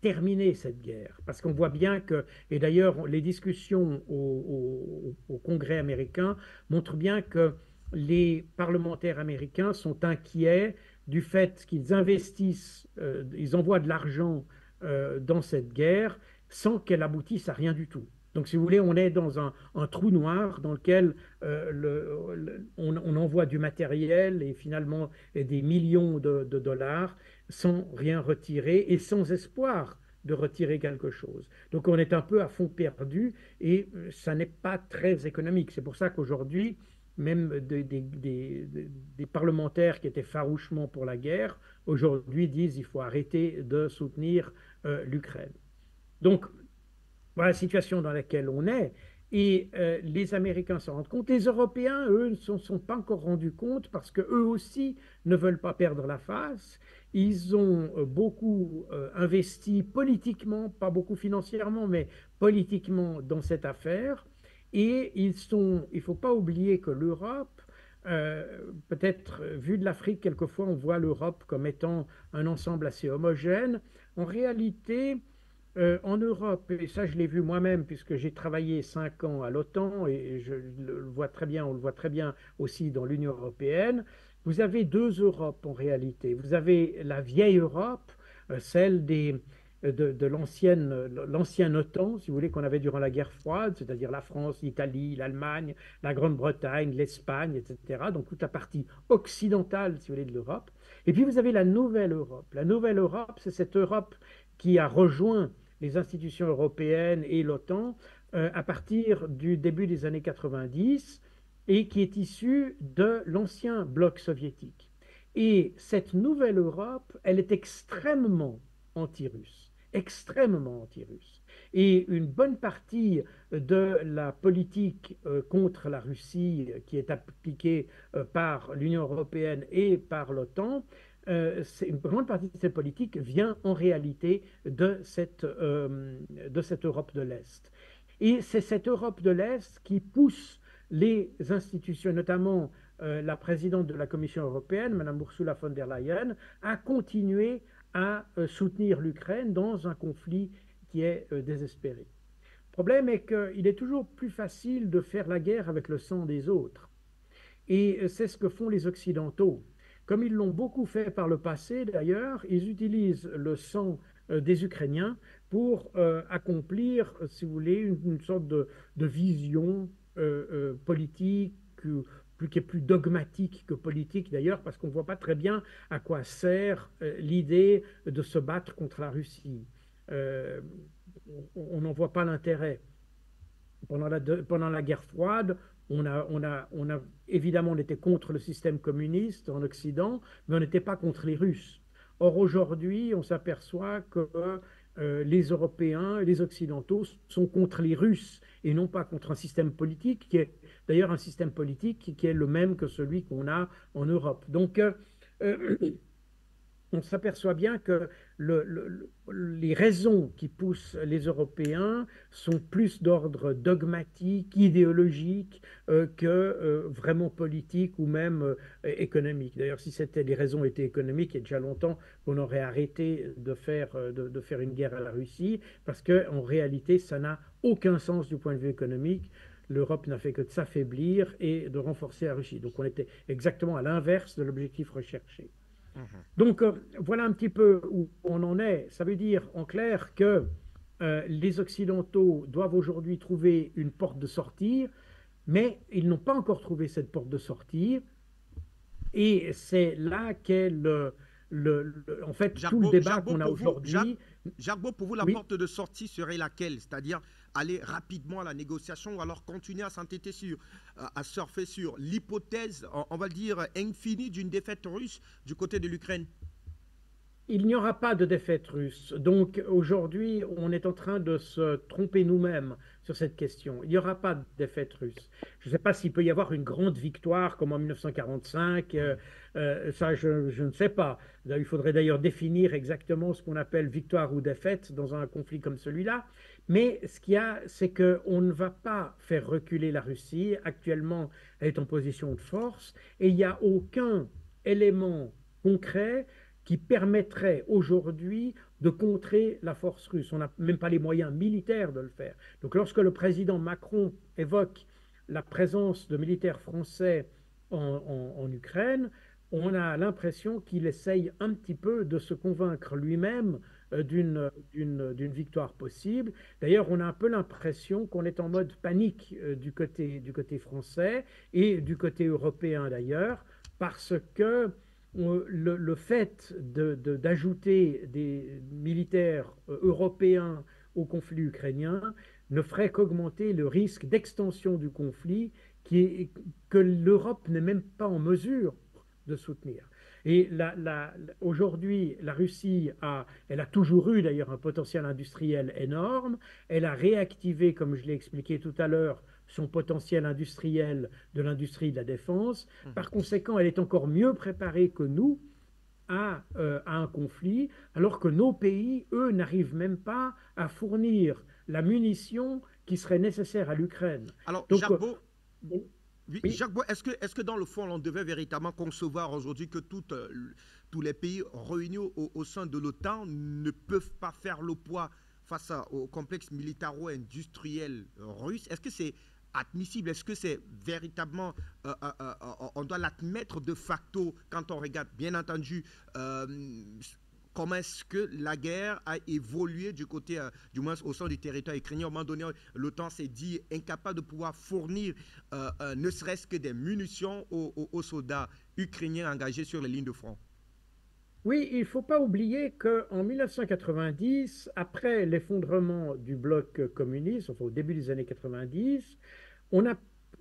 [SPEAKER 2] terminer cette guerre. Parce qu'on voit bien que, et d'ailleurs les discussions au Congrès américain montrent bien que les parlementaires américains sont inquiets du fait qu'ils investissent, ils envoient de l'argent dans cette guerre sans qu'elle aboutisse à rien du tout. Donc, si vous voulez, on est dans un trou noir dans lequel on envoie du matériel et finalement des millions de dollars sans rien retirer et sans espoir de retirer quelque chose. Donc, on est un peu à fond perdu et ça n'est pas très économique. C'est pour ça qu'aujourd'hui, même des parlementaires qui étaient farouchement pour la guerre, aujourd'hui disent qu'il faut arrêter de soutenir l'Ukraine. Donc, voilà la situation dans laquelle on est. Et les Américains s'en rendent compte. Les Européens, eux, ne sont pas encore rendus compte parce qu'eux aussi ne veulent pas perdre la face. Ils ont beaucoup investi politiquement, pas beaucoup financièrement, mais politiquement dans cette affaire. Et il ne faut pas oublier que l'Europe, peut-être vu de l'Afrique, quelquefois on voit l'Europe comme étant un ensemble assez homogène. En réalité, en Europe, et ça je l'ai vu moi-même puisque j'ai travaillé 5 ans à l'OTAN et je le vois très bien, on le voit très bien aussi dans l'Union européenne, vous avez deux Europes en réalité. Vous avez la vieille Europe, celle de l'ancienne OTAN, si vous voulez, qu'on avait durant la guerre froide, c'est-à-dire la France, l'Italie, l'Allemagne, la Grande-Bretagne, l'Espagne, etc. Donc toute la partie occidentale, si vous voulez, de l'Europe. Et puis vous avez la nouvelle Europe. La nouvelle Europe, c'est cette Europe qui a rejoint les institutions européennes et l'OTAN à partir du début des années 90 et qui est issue de l'ancien bloc soviétique. Et cette nouvelle Europe, elle est extrêmement anti-russe. Et une bonne partie de la politique contre la Russie qui est appliquée par l'Union européenne et par l'OTAN, une grande partie de cette politique vient en réalité de cette Europe de l'Est. Et c'est cette Europe de l'Est qui pousse les institutions, notamment la présidente de la Commission européenne, Mme Ursula von der Leyen, à continuer à soutenir l'Ukraine dans un conflit qui est désespéré. Le problème est qu'il est toujours plus facile de faire la guerre avec le sang des autres. Et c'est ce que font les Occidentaux. Comme ils l'ont beaucoup fait par le passé d'ailleurs, ils utilisent le sang des Ukrainiens pour accomplir, si vous voulez, une sorte de vision politique qui est plus dogmatique que politique d'ailleurs, parce qu'on ne voit pas très bien à quoi sert l'idée de se battre contre la Russie. Euh, on n'en voit pas l'intérêt. Pendant la guerre froide, évidemment, on était contre le système communiste en Occident, mais on n'était pas contre les Russes. Or, aujourd'hui, on s'aperçoit que les Européens et les Occidentaux sont contre les Russes et non pas contre un système politique qui est d'ailleurs un système politique qui est le même que celui qu'on a en Europe. Donc, on s'aperçoit bien que les raisons qui poussent les Européens sont plus d'ordre dogmatique, idéologique, que vraiment politique ou même économique. D'ailleurs, si les raisons étaient économiques, il y a déjà longtemps qu'on aurait arrêté de faire une guerre à la Russie, parce qu'en réalité, ça n'a aucun sens du point de vue économique. L'Europe n'a fait que de s'affaiblir et de renforcer la Russie. Donc on était exactement à l'inverse de l'objectif recherché. Donc, voilà un petit peu où on en est. Ça veut dire en clair que les Occidentaux doivent aujourd'hui trouver une porte de sortie, mais ils n'ont pas encore trouvé cette porte de sortie. Et c'est là qu'est en fait tout le débat qu'on a aujourd'hui.
[SPEAKER 1] Jacques Beau, pour vous, la
[SPEAKER 2] Oui.
[SPEAKER 1] porte de sortie serait laquelle? C'est-à-dire aller rapidement à la négociation ou alors continuer à s'entêter à surfer sur l'hypothèse, on va le dire, infinie d'une défaite russe du côté de l'Ukraine?
[SPEAKER 2] Il n'y aura pas de défaite russe. Donc aujourd'hui, on est en train de se tromper nous-mêmes sur cette question. Il n'y aura pas de défaite russe. Je ne sais pas s'il peut y avoir une grande victoire comme en 1945. Ça, je ne sais pas. Il faudrait d'ailleurs définir exactement ce qu'on appelle victoire ou défaite dans un conflit comme celui-là. Mais ce qu'il y a, c'est qu'on ne va pas faire reculer la Russie. Actuellement, elle est en position de force et il n'y a aucun élément concret qui permettrait aujourd'hui de contrer la force russe. On n'a même pas les moyens militaires de le faire. Donc lorsque le président Macron évoque la présence de militaires français en Ukraine, on a l'impression qu'il essaye un petit peu de se convaincre lui-même d'une victoire possible. D'ailleurs, on a un peu l'impression qu'on est en mode panique du côté français et du côté européen d'ailleurs, parce que le fait d'ajouter des militaires européens au conflit ukrainien ne ferait qu'augmenter le risque d'extension du conflit que l'Europe n'est même pas en mesure de soutenir. Et aujourd'hui, la Russie elle a toujours eu d'ailleurs un potentiel industriel énorme. Elle a réactivé, comme je l'ai expliqué tout à l'heure, son potentiel industriel de l'industrie de la défense. Par conséquent, elle est encore mieux préparée que nous à un conflit, alors que nos pays, eux, n'arrivent même pas à fournir la munition qui serait nécessaire à l'Ukraine.
[SPEAKER 1] Alors,
[SPEAKER 2] Donc,
[SPEAKER 1] Jacques Beau, oui,
[SPEAKER 2] oui,
[SPEAKER 1] Jacques Beau, est-ce que dans le fond, on devait véritablement concevoir aujourd'hui que tous les pays réunis au sein de l'OTAN ne peuvent pas faire le poids face au complexe militaro-industriel russe? Est-ce que c'est admissible? Est-ce que c'est véritablement, on doit l'admettre de facto quand on regarde, bien entendu, comment est-ce que la guerre a évolué du côté, du moins au sein du territoire ukrainien. À un moment donné, l'OTAN s'est dit incapable de pouvoir fournir ne serait-ce que des munitions aux soldats ukrainiens engagés sur les lignes de front.
[SPEAKER 2] oui, il ne faut pas oublier qu'en 1990, après l'effondrement du bloc communiste, enfin au début des années 90, on a,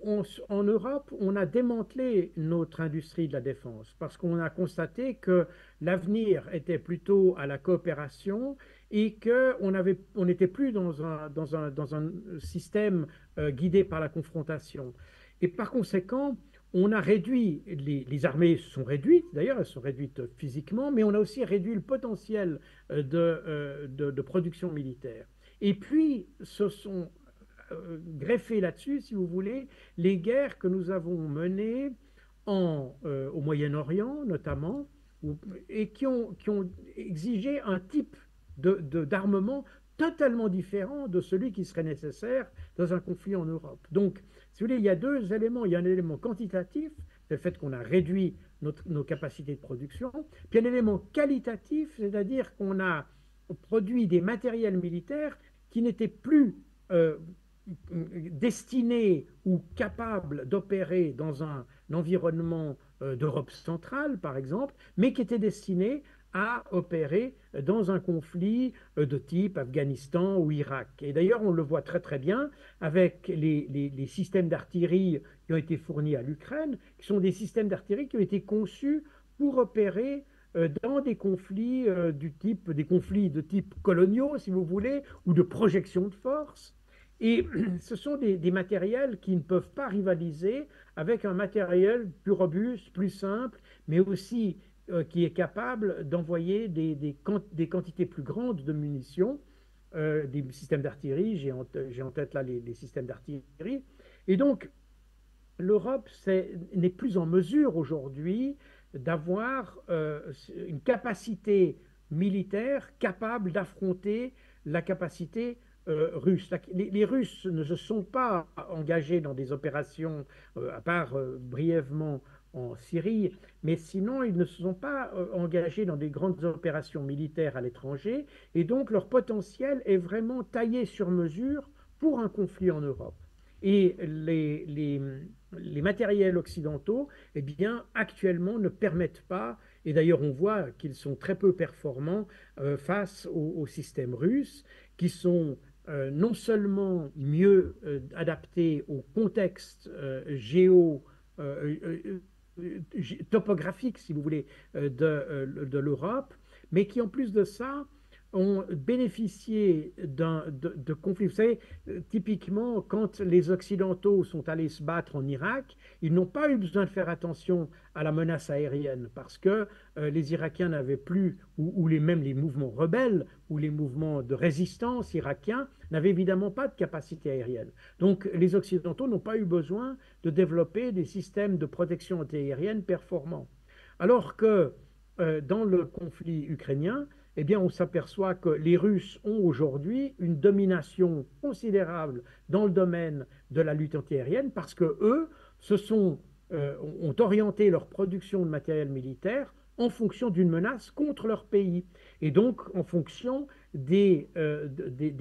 [SPEAKER 2] en Europe, on a démantelé notre industrie de la défense parce qu'on a constaté que l'avenir était plutôt à la coopération et on n'était plus dans un système guidé par la confrontation. Et par conséquent, on a réduit, les armées se sont réduites, d'ailleurs elles sont réduites physiquement, mais on a aussi réduit le potentiel de production militaire. Et puis, ce sont greffer là-dessus, si vous voulez, les guerres que nous avons menées au Moyen-Orient notamment, et qui ont exigé un type d'armement totalement différent de celui qui serait nécessaire dans un conflit en Europe. Donc, si vous voulez, il y a deux éléments. Il y a un élément quantitatif, c'est le fait qu'on a réduit nos capacités de production, puis un élément qualitatif, c'est-à-dire qu'on a produit des matériels militaires qui n'étaient plus destinés ou capables d'opérer dans un environnement d'Europe centrale, par exemple, mais qui étaient destinés à opérer dans un conflit de type Afghanistan ou Irak. Et d'ailleurs, on le voit très très bien avec les systèmes d'artillerie qui ont été fournis à l'Ukraine, qui sont des systèmes d'artillerie qui ont été conçus pour opérer dans des conflits des conflits de type coloniaux, si vous voulez, ou de projection de force. Et ce sont des matériels qui ne peuvent pas rivaliser avec un matériel plus robuste, plus simple, mais aussi qui est capable d'envoyer des quantités plus grandes de munitions, des systèmes d'artillerie, j'ai en tête là les systèmes d'artillerie. Et donc, l'Europe n'est plus en mesure aujourd'hui d'avoir une capacité militaire capable d'affronter la capacité russe. Les Russes ne se sont pas engagés dans des opérations, à part brièvement en Syrie, mais sinon ils ne se sont pas engagés dans des grandes opérations militaires à l'étranger, et donc leur potentiel est vraiment taillé sur mesure pour un conflit en Europe. Et les matériels occidentaux, eh bien, actuellement ne permettent pas, et d'ailleurs on voit qu'ils sont très peu performants face au système russe, qui sont non seulement mieux adaptés au contexte topographique, si vous voulez, de l'Europe, mais qui en plus de ça ont bénéficié de conflits. Vous savez, typiquement, quand les Occidentaux sont allés se battre en Irak, ils n'ont pas eu besoin de faire attention à la menace aérienne parce que les Irakiens n'avaient plus, même les mouvements rebelles ou les mouvements de résistance irakiens n'avaient évidemment pas de capacité aérienne. Donc les Occidentaux n'ont pas eu besoin de développer des systèmes de protection antiaérienne performants. Alors que dans le conflit ukrainien, eh bien, on s'aperçoit que les Russes ont aujourd'hui une domination considérable dans le domaine de la lutte antiaérienne parce que eux ont orienté leur production de matériel militaire en fonction d'une menace contre leur pays et donc en fonction des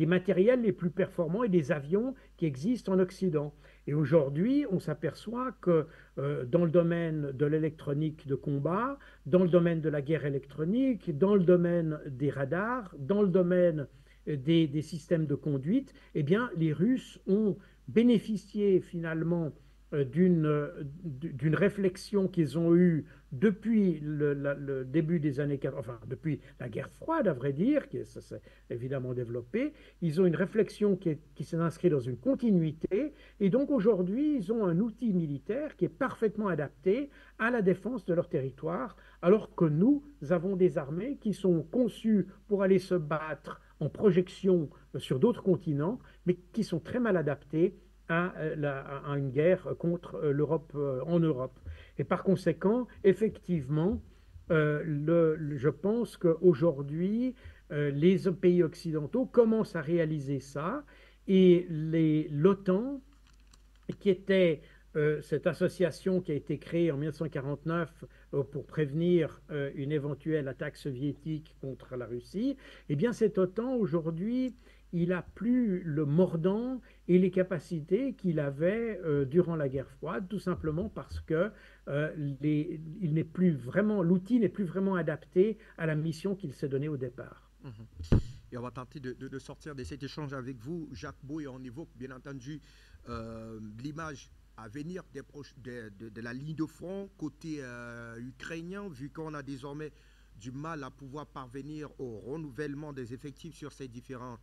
[SPEAKER 2] matériels les plus performants et des avions qui existent en Occident. Et aujourd'hui, on s'aperçoit que dans le domaine de l'électronique de combat, dans le domaine de la guerre électronique, dans le domaine des radars, dans le domaine des systèmes de conduite, eh bien, les Russes ont bénéficié finalement d'une réflexion qu'ils ont eue depuis le début des années 80, enfin depuis la guerre froide, à vrai dire, qui ça s'est évidemment développé. Ils ont une réflexion qui s'est inscrite dans une continuité, et donc aujourd'hui, ils ont un outil militaire qui est parfaitement adapté à la défense de leur territoire, alors que nous avons des armées qui sont conçues pour aller se battre en projection sur d'autres continents, mais qui sont très mal adaptées à une guerre contre l'Europe, en Europe. Et par conséquent, effectivement, je pense qu'aujourd'hui, les pays occidentaux commencent à réaliser ça et l'OTAN, qui était cette association qui a été créée en 1949 pour prévenir une éventuelle attaque soviétique contre la Russie, eh bien cet OTAN aujourd'hui, il n'a plus le mordant et les capacités qu'il avait durant la guerre froide, tout simplement parce que il n'est plus vraiment, l'outil n'est plus vraiment adapté à la mission qu'il s'est donnée au départ.
[SPEAKER 1] Et on va tenter de sortir de cet échange avec vous, Jacques Beau, et on évoque bien entendu l'image à venir de la ligne de front côté ukrainien, vu qu'on a désormais du mal à pouvoir parvenir au renouvellement des effectifs sur ces différentes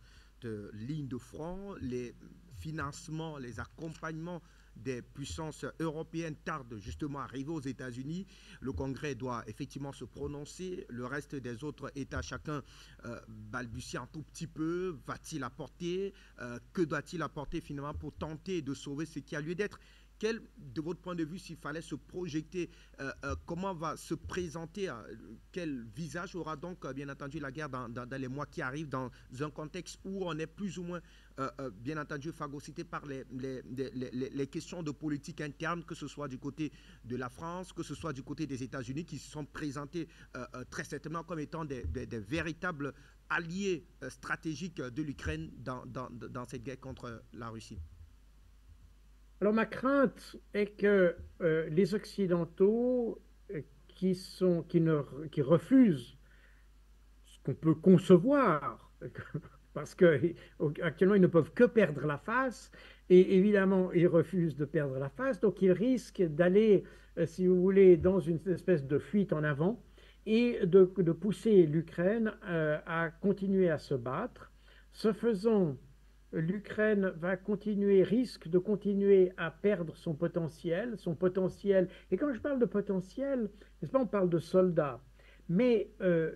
[SPEAKER 1] lignes de front. Les financements, les accompagnements des puissances européennes tardent justement à arriver aux États-Unis. Le Congrès doit effectivement se prononcer. Le reste des autres États, chacun balbutie un tout petit peu. Va-t-il apporter que doit-il apporter finalement pour tenter de sauver ce qui a lieu d'être? Quel, de votre point de vue, s'il fallait se projeter, comment va se présenter, quel visage aura donc, bien entendu, la guerre dans les mois qui arrivent, dans un contexte où on est plus ou moins, bien entendu, phagocyté par les questions de politique interne, que ce soit du côté de la France, que ce soit du côté des États-Unis, qui se sont présentés très certainement comme étant des véritables alliés stratégiques de l'Ukraine dans cette guerre contre la Russie?
[SPEAKER 2] Alors ma crainte est que les Occidentaux qui refusent ce qu'on peut concevoir, parce qu'actuellement ils ne peuvent que perdre la face, et évidemment ils refusent de perdre la face, donc ils risquent d'aller, si vous voulez, dans une espèce de fuite en avant et de pousser l'Ukraine à continuer à se battre. Ce faisant, l'Ukraine risque de continuer à perdre son potentiel. Et quand je parle de potentiel, n'est-ce pas, on parle de soldats. Mais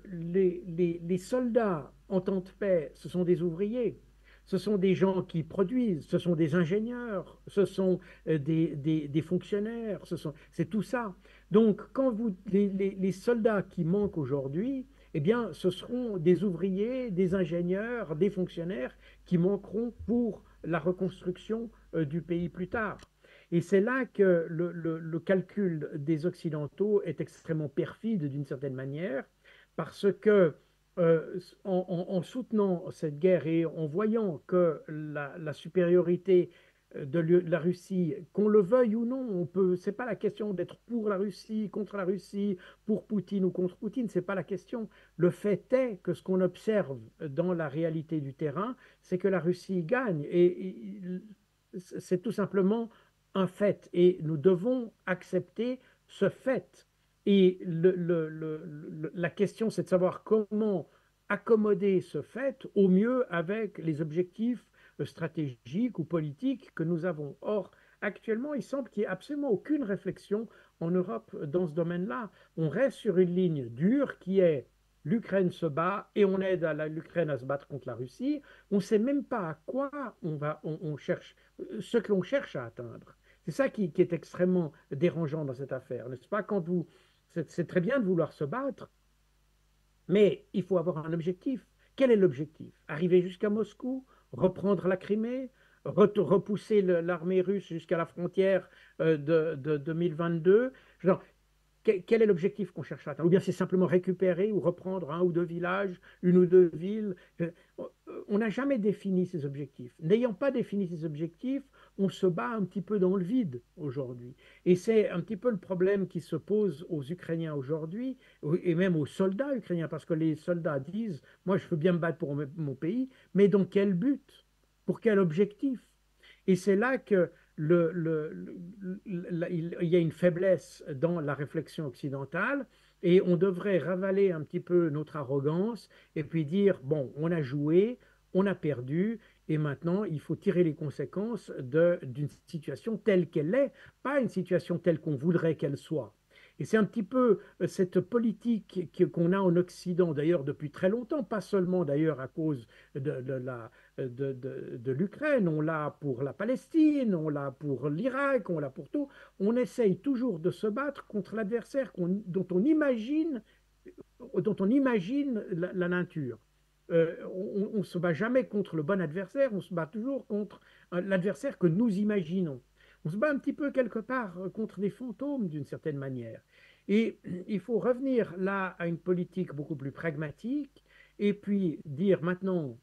[SPEAKER 2] les soldats en temps de paix, ce sont des ouvriers, ce sont des gens qui produisent, ce sont des ingénieurs, ce sont des fonctionnaires, c'est tout ça. Donc, les soldats qui manquent aujourd'hui, eh bien, ce seront des ouvriers, des ingénieurs, des fonctionnaires qui manqueront pour la reconstruction du pays plus tard. Et c'est là que le calcul des Occidentaux est extrêmement perfide d'une certaine manière, parce que en soutenant cette guerre et en voyant que la supériorité de la Russie, qu'on le veuille ou non, c'est pas la question d'être pour la Russie, contre la Russie, pour Poutine ou contre Poutine, c'est pas la question. Le fait est que ce qu'on observe dans la réalité du terrain, c'est que la Russie gagne et c'est tout simplement un fait et nous devons accepter ce fait. Et la question, c'est de savoir comment accommoder ce fait au mieux avec les objectifs stratégiques ou politiques que nous avons. Or, actuellement, il semble qu'il n'y ait absolument aucune réflexion en Europe dans ce domaine-là. On reste sur une ligne dure qui est l'Ukraine se bat et on aide l'Ukraine à se battre contre la Russie. On ne sait même pas à quoi on cherche, ce que l'on cherche à atteindre. C'est ça qui est extrêmement dérangeant dans cette affaire, n'est-ce pas? C'est très bien de vouloir se battre, mais il faut avoir un objectif. Quel est l'objectif? Arriver jusqu'à Moscou, reprendre la Crimée, repousser l'armée russe jusqu'à la frontière de 2022. Genre, quel est l'objectif qu'on cherche à atteindre? Ou bien c'est simplement récupérer ou reprendre un ou deux villages, une ou deux villes. On n'a jamais défini ces objectifs. N'ayant pas défini ces objectifs, on se bat un petit peu dans le vide aujourd'hui. Et c'est un petit peu le problème qui se pose aux Ukrainiens aujourd'hui, et même aux soldats ukrainiens, parce que les soldats disent, moi je veux bien me battre pour mon pays, mais dans quel but? Pour quel objectif? Et c'est là que il y a une faiblesse dans la réflexion occidentale et on devrait ravaler un petit peu notre arrogance et puis dire, bon, on a joué, on a perdu et maintenant il faut tirer les conséquences d'une situation telle qu'elle est, pas une situation telle qu'on voudrait qu'elle soit. Et c'est un petit peu cette politique qu'on a en Occident, d'ailleurs depuis très longtemps, pas seulement d'ailleurs à cause de l'Ukraine, on l'a pour la Palestine, on l'a pour l'Irak, on l'a pour tout. On essaye toujours de se battre contre l'adversaire dont on imagine la nature. On ne se bat jamais contre le bon adversaire, on se bat toujours contre l'adversaire que nous imaginons. On se bat un petit peu quelque part contre des fantômes d'une certaine manière. Et il faut revenir là à une politique beaucoup plus pragmatique et puis dire maintenant,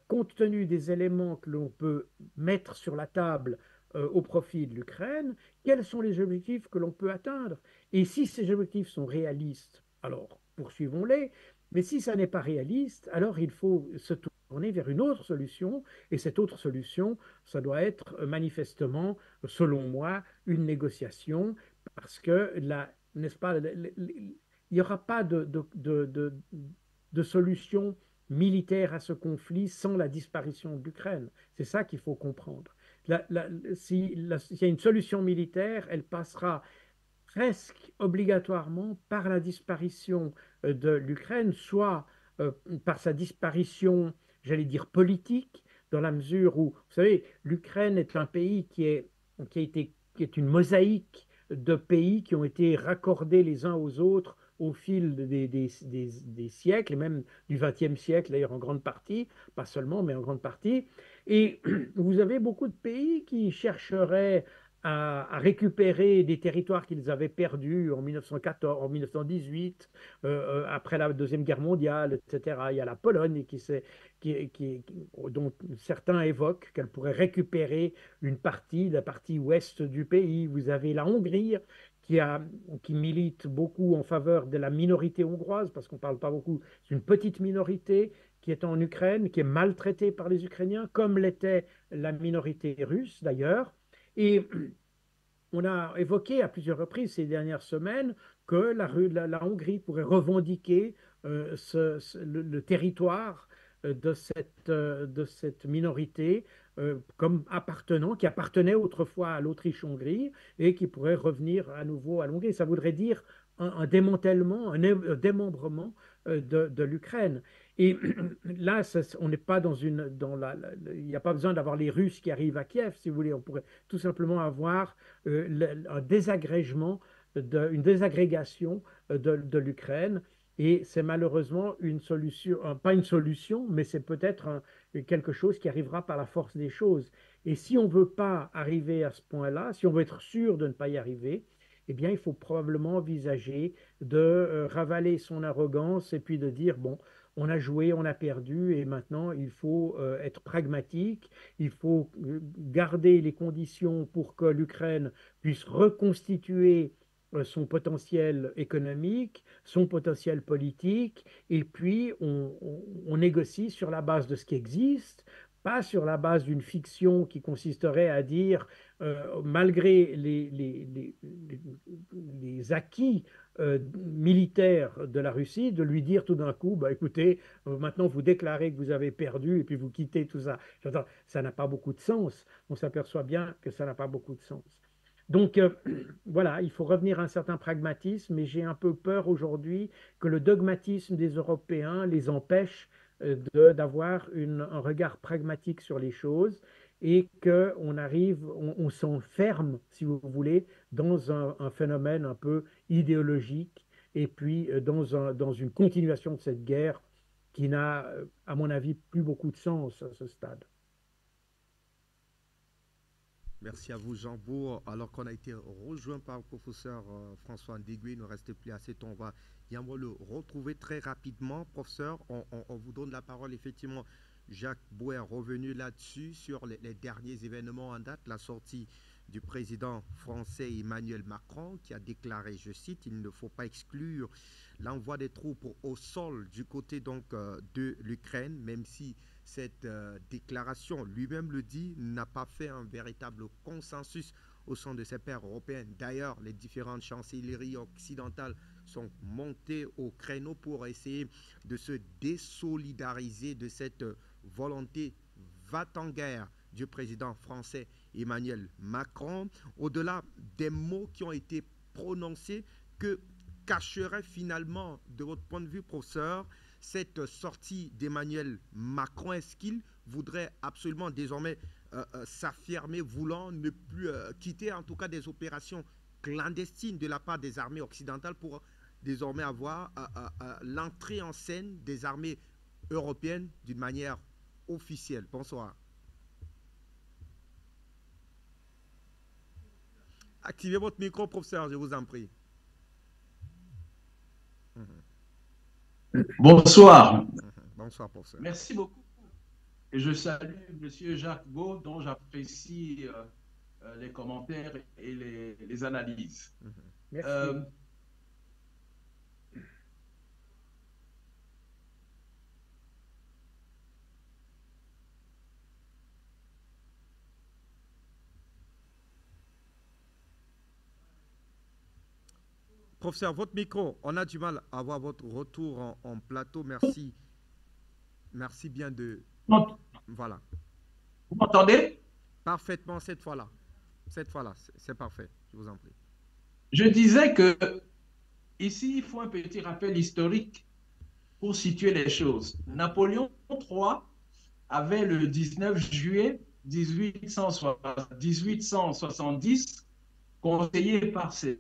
[SPEAKER 2] compte tenu des éléments que l'on peut mettre sur la table au profit de l'Ukraine, quels sont les objectifs que l'on peut atteindre? Et si ces objectifs sont réalistes, alors poursuivons-les. Mais si ça n'est pas réaliste, alors il faut se tourner vers une autre solution. Et cette autre solution, ça doit être manifestement, selon moi, une négociation, parce que là, n'est-ce pas, il n'y aura pas de solution militaire à ce conflit sans la disparition de l'Ukraine. C'est ça qu'il faut comprendre. S'il y a une solution militaire, elle passera presque obligatoirement par la disparition de l'Ukraine, soit par sa disparition, j'allais dire politique, dans la mesure où, vous savez, l'Ukraine est un pays qui est une mosaïque de pays qui ont été raccordés les uns aux autres au fil des siècles, et même du XXe siècle d'ailleurs en grande partie, pas seulement, mais en grande partie. Et vous avez beaucoup de pays qui chercheraient à récupérer des territoires qu'ils avaient perdus en 1914, en 1918, après la Deuxième Guerre mondiale, etc. Il y a la Pologne dont certains évoquent qu'elle pourrait récupérer une partie, la partie ouest du pays. Vous avez la Hongrie qui, qui milite beaucoup en faveur de la minorité hongroise, parce qu'on ne parle pas beaucoup, c'est une petite minorité qui est en Ukraine, qui est maltraitée par les Ukrainiens, comme l'était la minorité russe d'ailleurs. Et on a évoqué à plusieurs reprises ces dernières semaines que la Hongrie pourrait revendiquer le territoire de cette minorité comme qui appartenait autrefois à l'Autriche-Hongrie et qui pourrait revenir à nouveau à l'Hongrie. Ça voudrait dire un démantèlement, un démembrement de l'Ukraine. Et là, on n'est pas il n'y a pas besoin d'avoir les Russes qui arrivent à Kiev, si vous voulez. On pourrait tout simplement avoir un désagrégement, une désagrégation de l'Ukraine. Et c'est malheureusement une solution, pas une solution, mais c'est peut-être quelque chose qui arrivera par la force des choses. Et si on ne veut pas arriver à ce point-là, si on veut être sûr de ne pas y arriver, eh bien, il faut probablement envisager de ravaler son arrogance et puis de dire, bon, on a joué, on a perdu et maintenant il faut être pragmatique, il faut garder les conditions pour que l'Ukraine puisse reconstituer son potentiel économique, son potentiel politique, et puis on négocie sur la base de ce qui existe, pas sur la base d'une fiction qui consisterait à dire, malgré les acquis militaire de la Russie, de lui dire tout d'un coup, bah, écoutez, maintenant vous déclarez que vous avez perdu et puis vous quittez tout ça. Ça n'a pas beaucoup de sens. On s'aperçoit bien que ça n'a pas beaucoup de sens. Donc voilà, il faut revenir à un certain pragmatisme, mais j'ai un peu peur aujourd'hui que le dogmatisme des Européens les empêche d'avoir un regard pragmatique sur les choses et on s'enferme, si vous voulez, dans un phénomène un peu idéologique et puis dans une continuation de cette guerre qui n'a, à mon avis, plus beaucoup de sens à ce stade.
[SPEAKER 1] Merci à vous, Jean Bourg. Alors qu'on a été rejoint par le professeur François Ndégué, il ne reste plus assez de temps. On va le retrouver très rapidement. Professeur, on vous donne la parole. Effectivement, Jacques Bourg est revenu là-dessus, sur les derniers événements en date, la sortie du président français Emmanuel Macron, qui a déclaré, je cite, il ne faut pas exclure l'envoi des troupes au sol du côté donc de l'Ukraine, même si cette déclaration, lui-même le dit, n'a pas fait un véritable consensus au sein de ses pairs européens. D'ailleurs, les différentes chancelleries occidentales sont montées au créneau pour essayer de se désolidariser de cette volonté va-t-en-guerre du président français Emmanuel Macron. Au-delà des mots qui ont été prononcés, que cacherait finalement, de votre point de vue, professeur, cette sortie d'Emmanuel Macron? Est-ce qu'il voudrait absolument désormais s'affirmer, voulant ne plus quitter en tout cas des opérations clandestines de la part des armées occidentales pour désormais avoir l'entrée en scène des armées européennes d'une manière officielle? Bonsoir. Activez votre micro, professeur, je vous en prie.
[SPEAKER 3] Bonsoir.
[SPEAKER 1] Bonsoir, professeur.
[SPEAKER 3] Merci beaucoup. Et je salue M. Jacques Beau, dont j'apprécie les commentaires et les analyses.
[SPEAKER 2] Merci.
[SPEAKER 1] Professeur, votre micro, on a du mal à avoir votre retour en plateau. Merci. Merci bien de... Voilà.
[SPEAKER 3] Vous m'entendez?
[SPEAKER 1] Parfaitement cette fois-là. Cette fois-là, c'est parfait. Je vous en prie.
[SPEAKER 3] Je disais que ici, il faut un petit rappel historique pour situer les choses. Napoléon III avait le 19 juillet 1870, conseillé par ses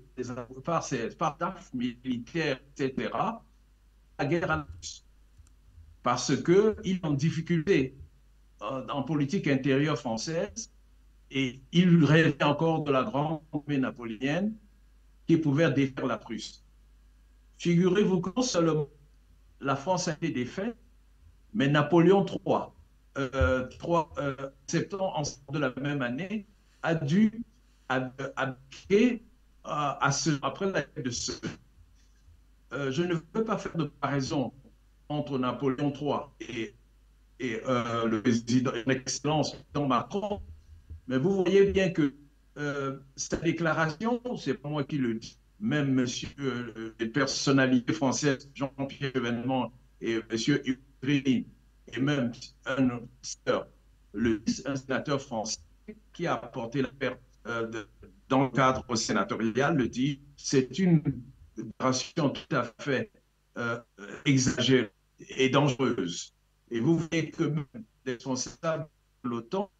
[SPEAKER 3] staffs militaires, etc., la guerre à Russe, parce qu'ils sont en difficulté en politique intérieure française et il rêvait encore de la grande armée napoléonienne qui pouvait défaire la Prusse. Figurez-vous que non seulement la France a été défaite, mais Napoléon III, 3 septembre de la même année, a dû abdiquer après la guerre de Seine. Je ne veux pas faire de comparaison entre Napoléon III et le président, l'excellence président Macron, mais vous voyez bien que sa déclaration, c'est pas moi qui le dis, même monsieur, les personnalités françaises, Jean-Pierre Chevènement et monsieur Hubry, et même un sénateur français qui a apporté la perte dans le cadre sénatorial, le dit, c'est une déclaration tout à fait exagérée et dangereuse. Et vous voyez que même les responsables de l'OTAN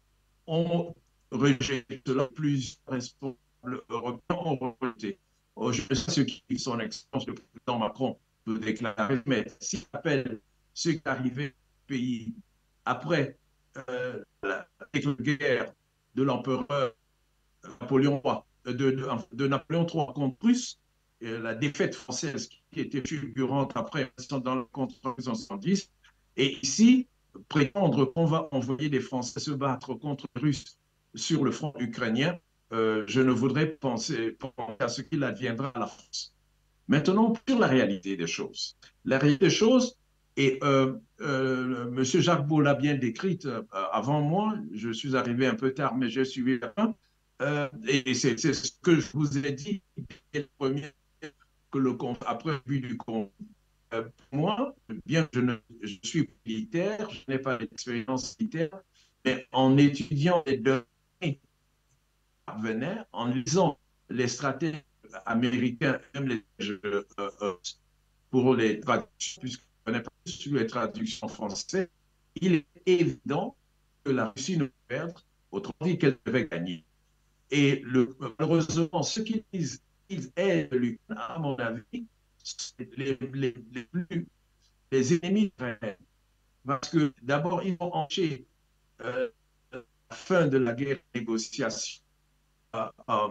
[SPEAKER 3] ont rejeté cela, plusieurs responsables européens ont rejeté. Je ne sais pas ce qui son excellence, le président Macron peut déclarer, mais s'il appelle ce qui est arrivé au pays après la guerre de l'empereur Napoléon III, de Napoléon III contre Prusse, la défaite française qui était fulgurante après dans le contre 1910, et ici, prétendre qu'on va envoyer les Français se battre contre les Russes sur le front ukrainien, je ne voudrais penser à ce qu'il adviendra à la France. Maintenant, sur la réalité des choses. La réalité des choses, et M. Jacques Beau l'a bien décrite avant moi, je suis arrivé un peu tard, mais j'ai suivi la fin, et c'est ce que je vous ai dit, le premier que après le du compte. Moi, bien que je suis militaire, je n'ai pas d'expérience militaire, mais en étudiant les données parvenaient, en lisant les stratèges américains, même pour les traductions, puisque je ne connais pas sur les traductions françaises, il est évident que la Russie ne peut perdre, autrement dit qu'elle devait gagner. Et malheureusement, ceux qui disent qu'ils aident l'Ukraine, à mon avis, les ennemis parce que d'abord, ils ont empêché la fin de la guerre de négociation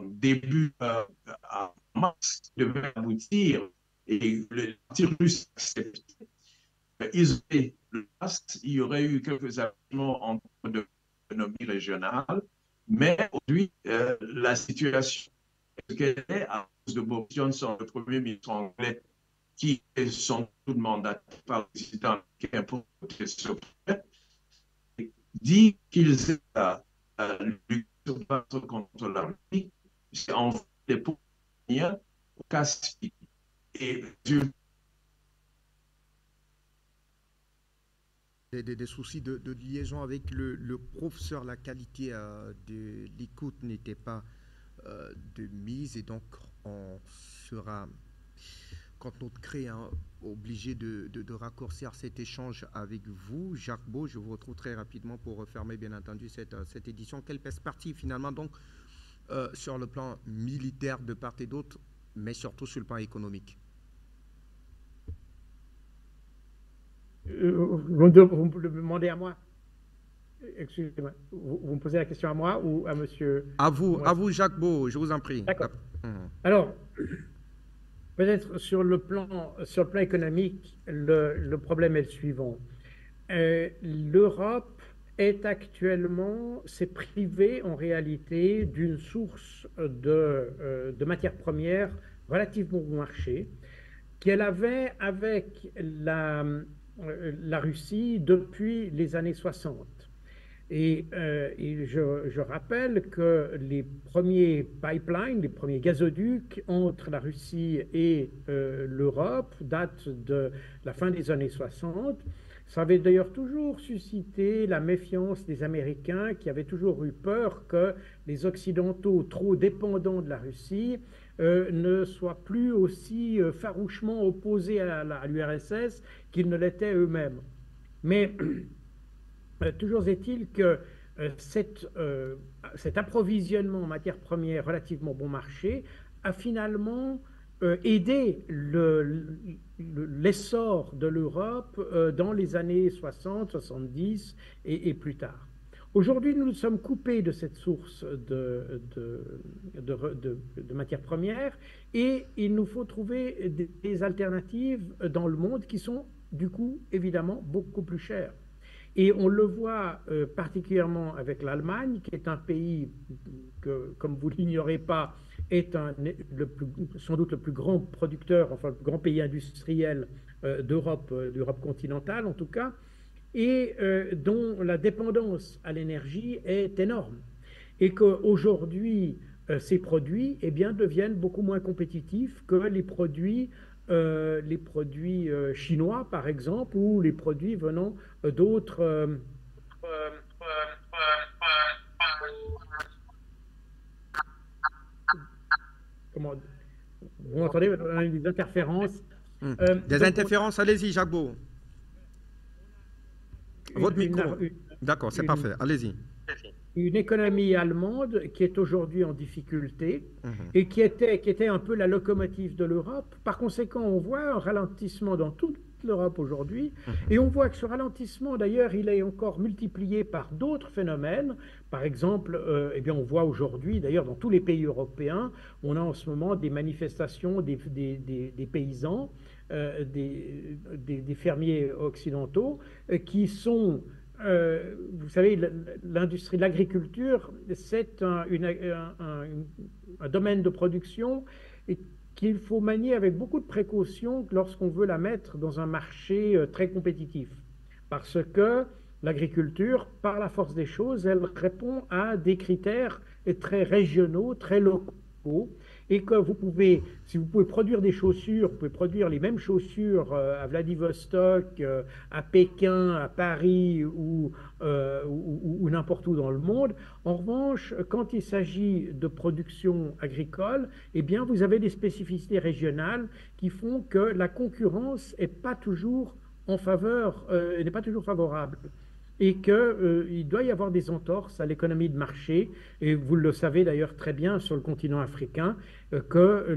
[SPEAKER 3] début à mars devait aboutir et le parti russe accepté. Isolé le reste, il y aurait eu quelques ajustements en termes d'économie régionale, mais aujourd'hui, la situation est ce qu'elle est à cause de Boris Johnson, le premier ministre anglais, qui est sans doute mandaté par le président américain pour voter ce projet. dire qu'ils aient à lutter contre la Russie, c'est en fait des moyens au casse-pied. Et
[SPEAKER 1] des soucis de liaison avec le professeur. La qualité de l'écoute n'était pas de mise et donc on sera, quand notre crée, hein, obligé de raccourcir cet échange avec vous. Jacques Beau, je vous retrouve très rapidement pour refermer bien entendu cette édition. Quelle perspective finalement donc sur le plan militaire de part et d'autre, mais surtout sur le plan économique?
[SPEAKER 2] Vous me le demandez à moi? Excusez-moi, vous me posez la question à moi ou à monsieur?
[SPEAKER 1] À vous Jacques Beau, je vous en prie.
[SPEAKER 2] D'accord.
[SPEAKER 1] Mhm.
[SPEAKER 2] Alors, peut-être sur le plan économique, le problème est le suivant. L'Europe est actuellement, s'est privée en réalité d'une source de matières premières relativement bon marché qu'elle avait avec la Russie depuis les années 60. Et je rappelle que les premiers pipelines, les premiers gazoducs entre la Russie et l'Europe datent de la fin des années 60. Ça avait d'ailleurs toujours suscité la méfiance des Américains qui avaient toujours eu peur que les Occidentaux, trop dépendants de la Russie, ne soient plus aussi farouchement opposés à l'URSS qu'ils ne l'étaient eux-mêmes. Mais toujours est-il que cet approvisionnement en matières premières relativement bon marché a finalement aidé l'essor de l'Europe dans les années 60, 70 et plus tard. Aujourd'hui, nous nous sommes coupés de cette source de matières premières et il nous faut trouver des alternatives dans le monde qui sont du coup évidemment beaucoup plus chères. Et on le voit particulièrement avec l'Allemagne, qui est un pays que, comme vous ne l'ignorez pas, est sans doute le plus grand producteur, enfin le plus grand pays industriel d'Europe continentale en tout cas, et dont la dépendance à l'énergie est énorme. Et qu'aujourd'hui, ces produits eh bien, deviennent beaucoup moins compétitifs que les produits chinois, par exemple, ou les produits venant d'autres. Comment, vous entendez des interférences?
[SPEAKER 1] Des interférences, allez-y, Jacques Beau. Votre micro. D'accord, c'est parfait, allez-y.
[SPEAKER 2] Une économie allemande qui est aujourd'hui en difficulté et qui était un peu la locomotive de l'Europe. Par conséquent, on voit un ralentissement dans toute l'Europe aujourd'hui et on voit que ce ralentissement, d'ailleurs, il est encore multiplié par d'autres phénomènes. Par exemple, eh bien, on voit aujourd'hui, d'ailleurs, dans tous les pays européens, on a en ce moment des manifestations des paysans, des fermiers occidentaux qui sont vous savez, l'industrie de l'agriculture, c'est un domaine de production qu'il faut manier avec beaucoup de précaution lorsqu'on veut la mettre dans un marché très compétitif. Parce que l'agriculture, par la force des choses, elle répond à des critères très régionaux, très locaux. Et que vous pouvez, si vous pouvez produire des chaussures, vous pouvez produire les mêmes chaussures à Vladivostok, à Pékin, à Paris ou n'importe où dans le monde. En revanche, quand il s'agit de production agricole, eh bien, vous avez des spécificités régionales qui font que la concurrence n'est pas toujours en faveur, n'est pas toujours favorable. Et qu'il doit y avoir des entorses à l'économie de marché. Et vous le savez d'ailleurs très bien sur le continent africain, que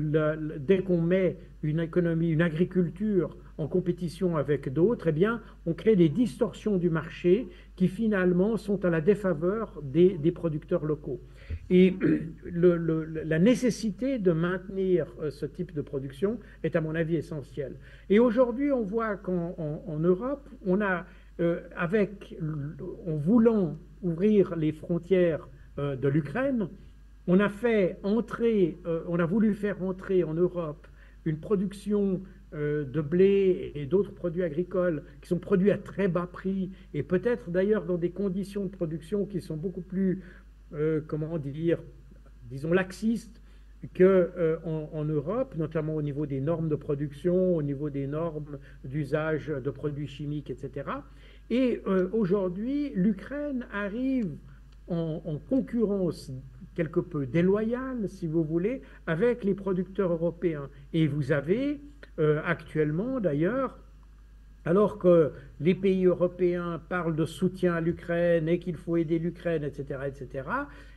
[SPEAKER 2] dès qu'on met une économie, une agriculture en compétition avec d'autres, eh bien, on crée des distorsions du marché qui finalement sont à la défaveur des producteurs locaux. Et la nécessité de maintenir ce type de production est à mon avis essentielle. Et aujourd'hui, on voit qu'en Europe, on a en voulant ouvrir les frontières de l'Ukraine, on a voulu faire entrer en Europe une production de blé et d'autres produits agricoles qui sont produits à très bas prix et peut-être d'ailleurs dans des conditions de production qui sont beaucoup plus, comment dire, disons laxistes qu'en Europe, notamment au niveau des normes de production, au niveau des normes d'usage de produits chimiques, etc. Et aujourd'hui, l'Ukraine arrive en concurrence quelque peu déloyale, si vous voulez, avec les producteurs européens. Et vous avez actuellement, d'ailleurs, alors que les pays européens parlent de soutien à l'Ukraine et qu'il faut aider l'Ukraine, etc.,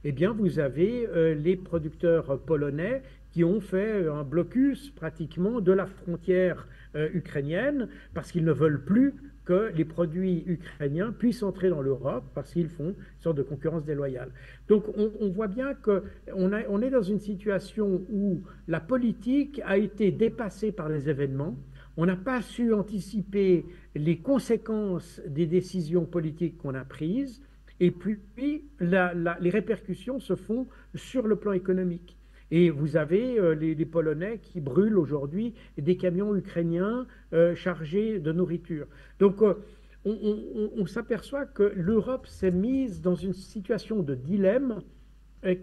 [SPEAKER 2] eh bien, vous avez les producteurs polonais qui ont fait un blocus pratiquement de la frontière ukrainienne parce qu'ils ne veulent plus que les produits ukrainiens puissent entrer dans l'Europe parce qu'ils font une sorte de concurrence déloyale. Donc on voit bien qu'on est dans une situation où la politique a été dépassée par les événements. On n'a pas su anticiper les conséquences des décisions politiques qu'on a prises, et puis les répercussions se font sur le plan économique. Et vous avez les Polonais qui brûlent aujourd'hui des camions ukrainiens chargés de nourriture. Donc on s'aperçoit que l'Europe s'est mise dans une situation de dilemme et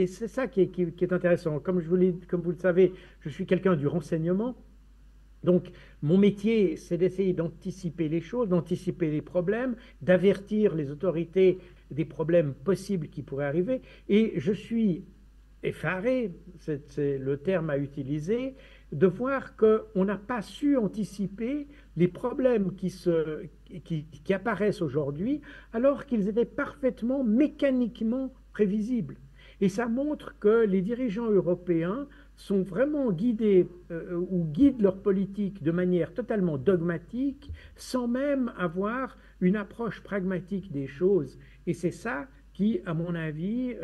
[SPEAKER 2] c'est ça qui est intéressant. Comme vous le savez, je suis quelqu'un du renseignement. Donc, mon métier, c'est d'essayer d'anticiper les choses, d'anticiper les problèmes, d'avertir les autorités des problèmes possibles qui pourraient arriver. Et je suis effaré, c'est le terme à utiliser, de voir qu'on n'a pas su anticiper les problèmes qui apparaissent aujourd'hui, alors qu'ils étaient parfaitement mécaniquement prévisibles. Et ça montre que les dirigeants européens sont vraiment guidés ou guident leur politique de manière totalement dogmatique, sans même avoir une approche pragmatique des choses. Et c'est ça qui, à mon avis,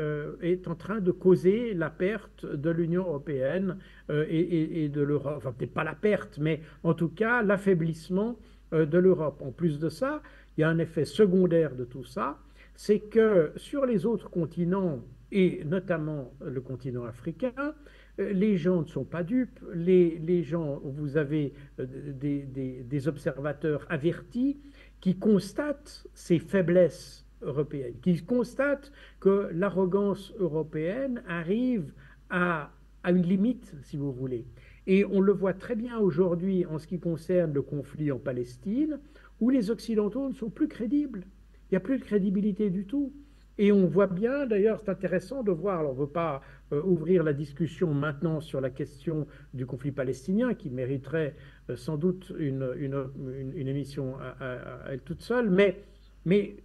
[SPEAKER 2] est en train de causer la perte de l'Union européenne et de l'Europe. Enfin, peut-être pas la perte, mais en tout cas l'affaiblissement de l'Europe. En plus de ça, il y a un effet secondaire de tout ça, c'est que sur les autres continents, et notamment le continent africain, les gens ne sont pas dupes, les gens, vous avez des observateurs avertis qui constatent ces faiblesses européennes, qui constatent que l'arrogance européenne arrive à une limite, si vous voulez. Et on le voit très bien aujourd'hui en ce qui concerne le conflit en Palestine, où les Occidentaux ne sont plus crédibles. Il n'y a plus de crédibilité du tout. Et on voit bien, d'ailleurs, c'est intéressant de voir, alors on ne veut pas ouvrir la discussion maintenant sur la question du conflit palestinien, qui mériterait sans doute une émission à elle toute seule, mais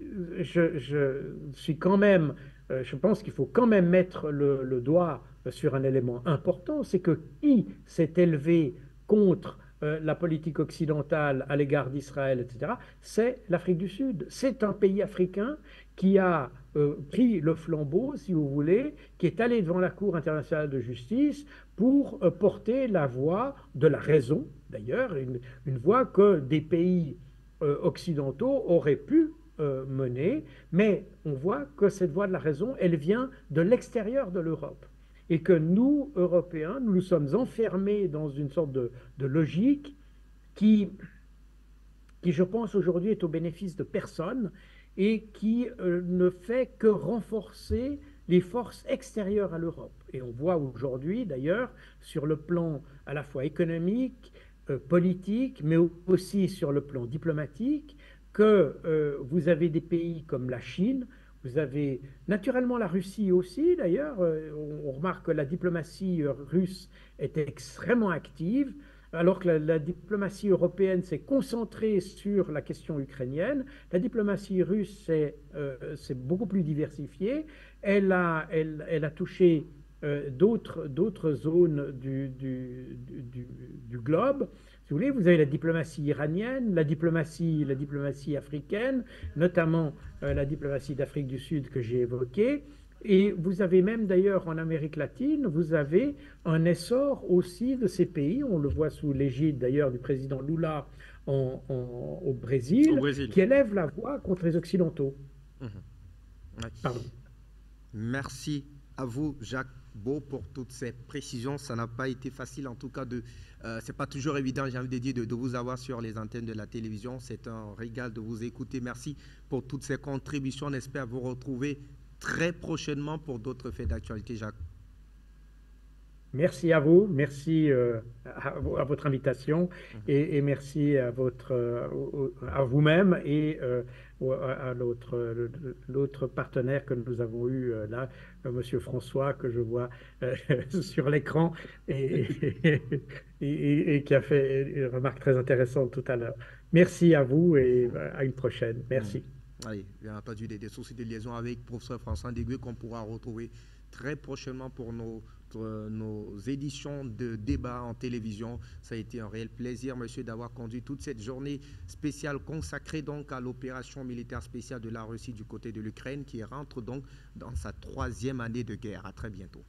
[SPEAKER 2] je suis quand même, je pense qu'il faut quand même mettre le doigt sur un élément important, c'est que qui s'est élevé contre la politique occidentale à l'égard d'Israël, etc., c'est l'Afrique du Sud. C'est un pays africain qui a pris le flambeau, si vous voulez, qui est allé devant la Cour internationale de justice pour porter la voix de la raison, d'ailleurs, une voix que des pays occidentaux auraient pu mener, mais on voit que cette voix de la raison, elle vient de l'extérieur de l'Europe. Et que nous, Européens, nous sommes enfermés dans une sorte de logique qui, je pense, aujourd'hui est au bénéfice de personne et qui ne fait que renforcer les forces extérieures à l'Europe. Et on voit aujourd'hui, d'ailleurs, sur le plan à la fois économique, politique, mais aussi sur le plan diplomatique, que vous avez des pays comme la Chine, vous avez naturellement la Russie aussi, d'ailleurs. On remarque que la diplomatie russe est extrêmement active, alors que la diplomatie européenne s'est concentrée sur la question ukrainienne. La diplomatie russe c'est beaucoup plus diversifiée. Elle a touché d'autres zones du globe. Si vous voulez, vous avez la diplomatie iranienne, la diplomatie africaine, notamment la diplomatie d'Afrique du Sud que j'ai évoquée. Et vous avez même d'ailleurs en Amérique latine, vous avez un essor aussi de ces pays. On le voit sous l'égide d'ailleurs du président Lula au Brésil, qui élève la voix contre les Occidentaux.
[SPEAKER 1] Pardon. Merci à vous, Jacques Beau pour toutes ces précisions. Ça n'a pas été facile, en tout cas, c'est pas toujours évident, j'ai envie de dire, de vous avoir sur les antennes de la télévision. C'est un régal de vous écouter. Merci pour toutes ces contributions. On espère vous retrouver très prochainement pour d'autres faits d'actualité, Jacques.
[SPEAKER 2] Merci à vous, merci à votre invitation et merci à à vous-même et à l'autre partenaire que nous avons eu là, Monsieur François, que je vois sur l'écran et qui a fait une remarque très intéressante tout à l'heure. Merci à vous et à une prochaine. Merci.
[SPEAKER 1] Oui, bien entendu, des soucis de liaison avec professeur François Ndégué qu'on pourra retrouver très prochainement pour nos éditions de débat en télévision. Ça a été un réel plaisir, monsieur, d'avoir conduit toute cette journée spéciale consacrée donc à l'opération militaire spéciale de la Russie du côté de l'Ukraine qui rentre donc dans sa 3e année de guerre. À très bientôt.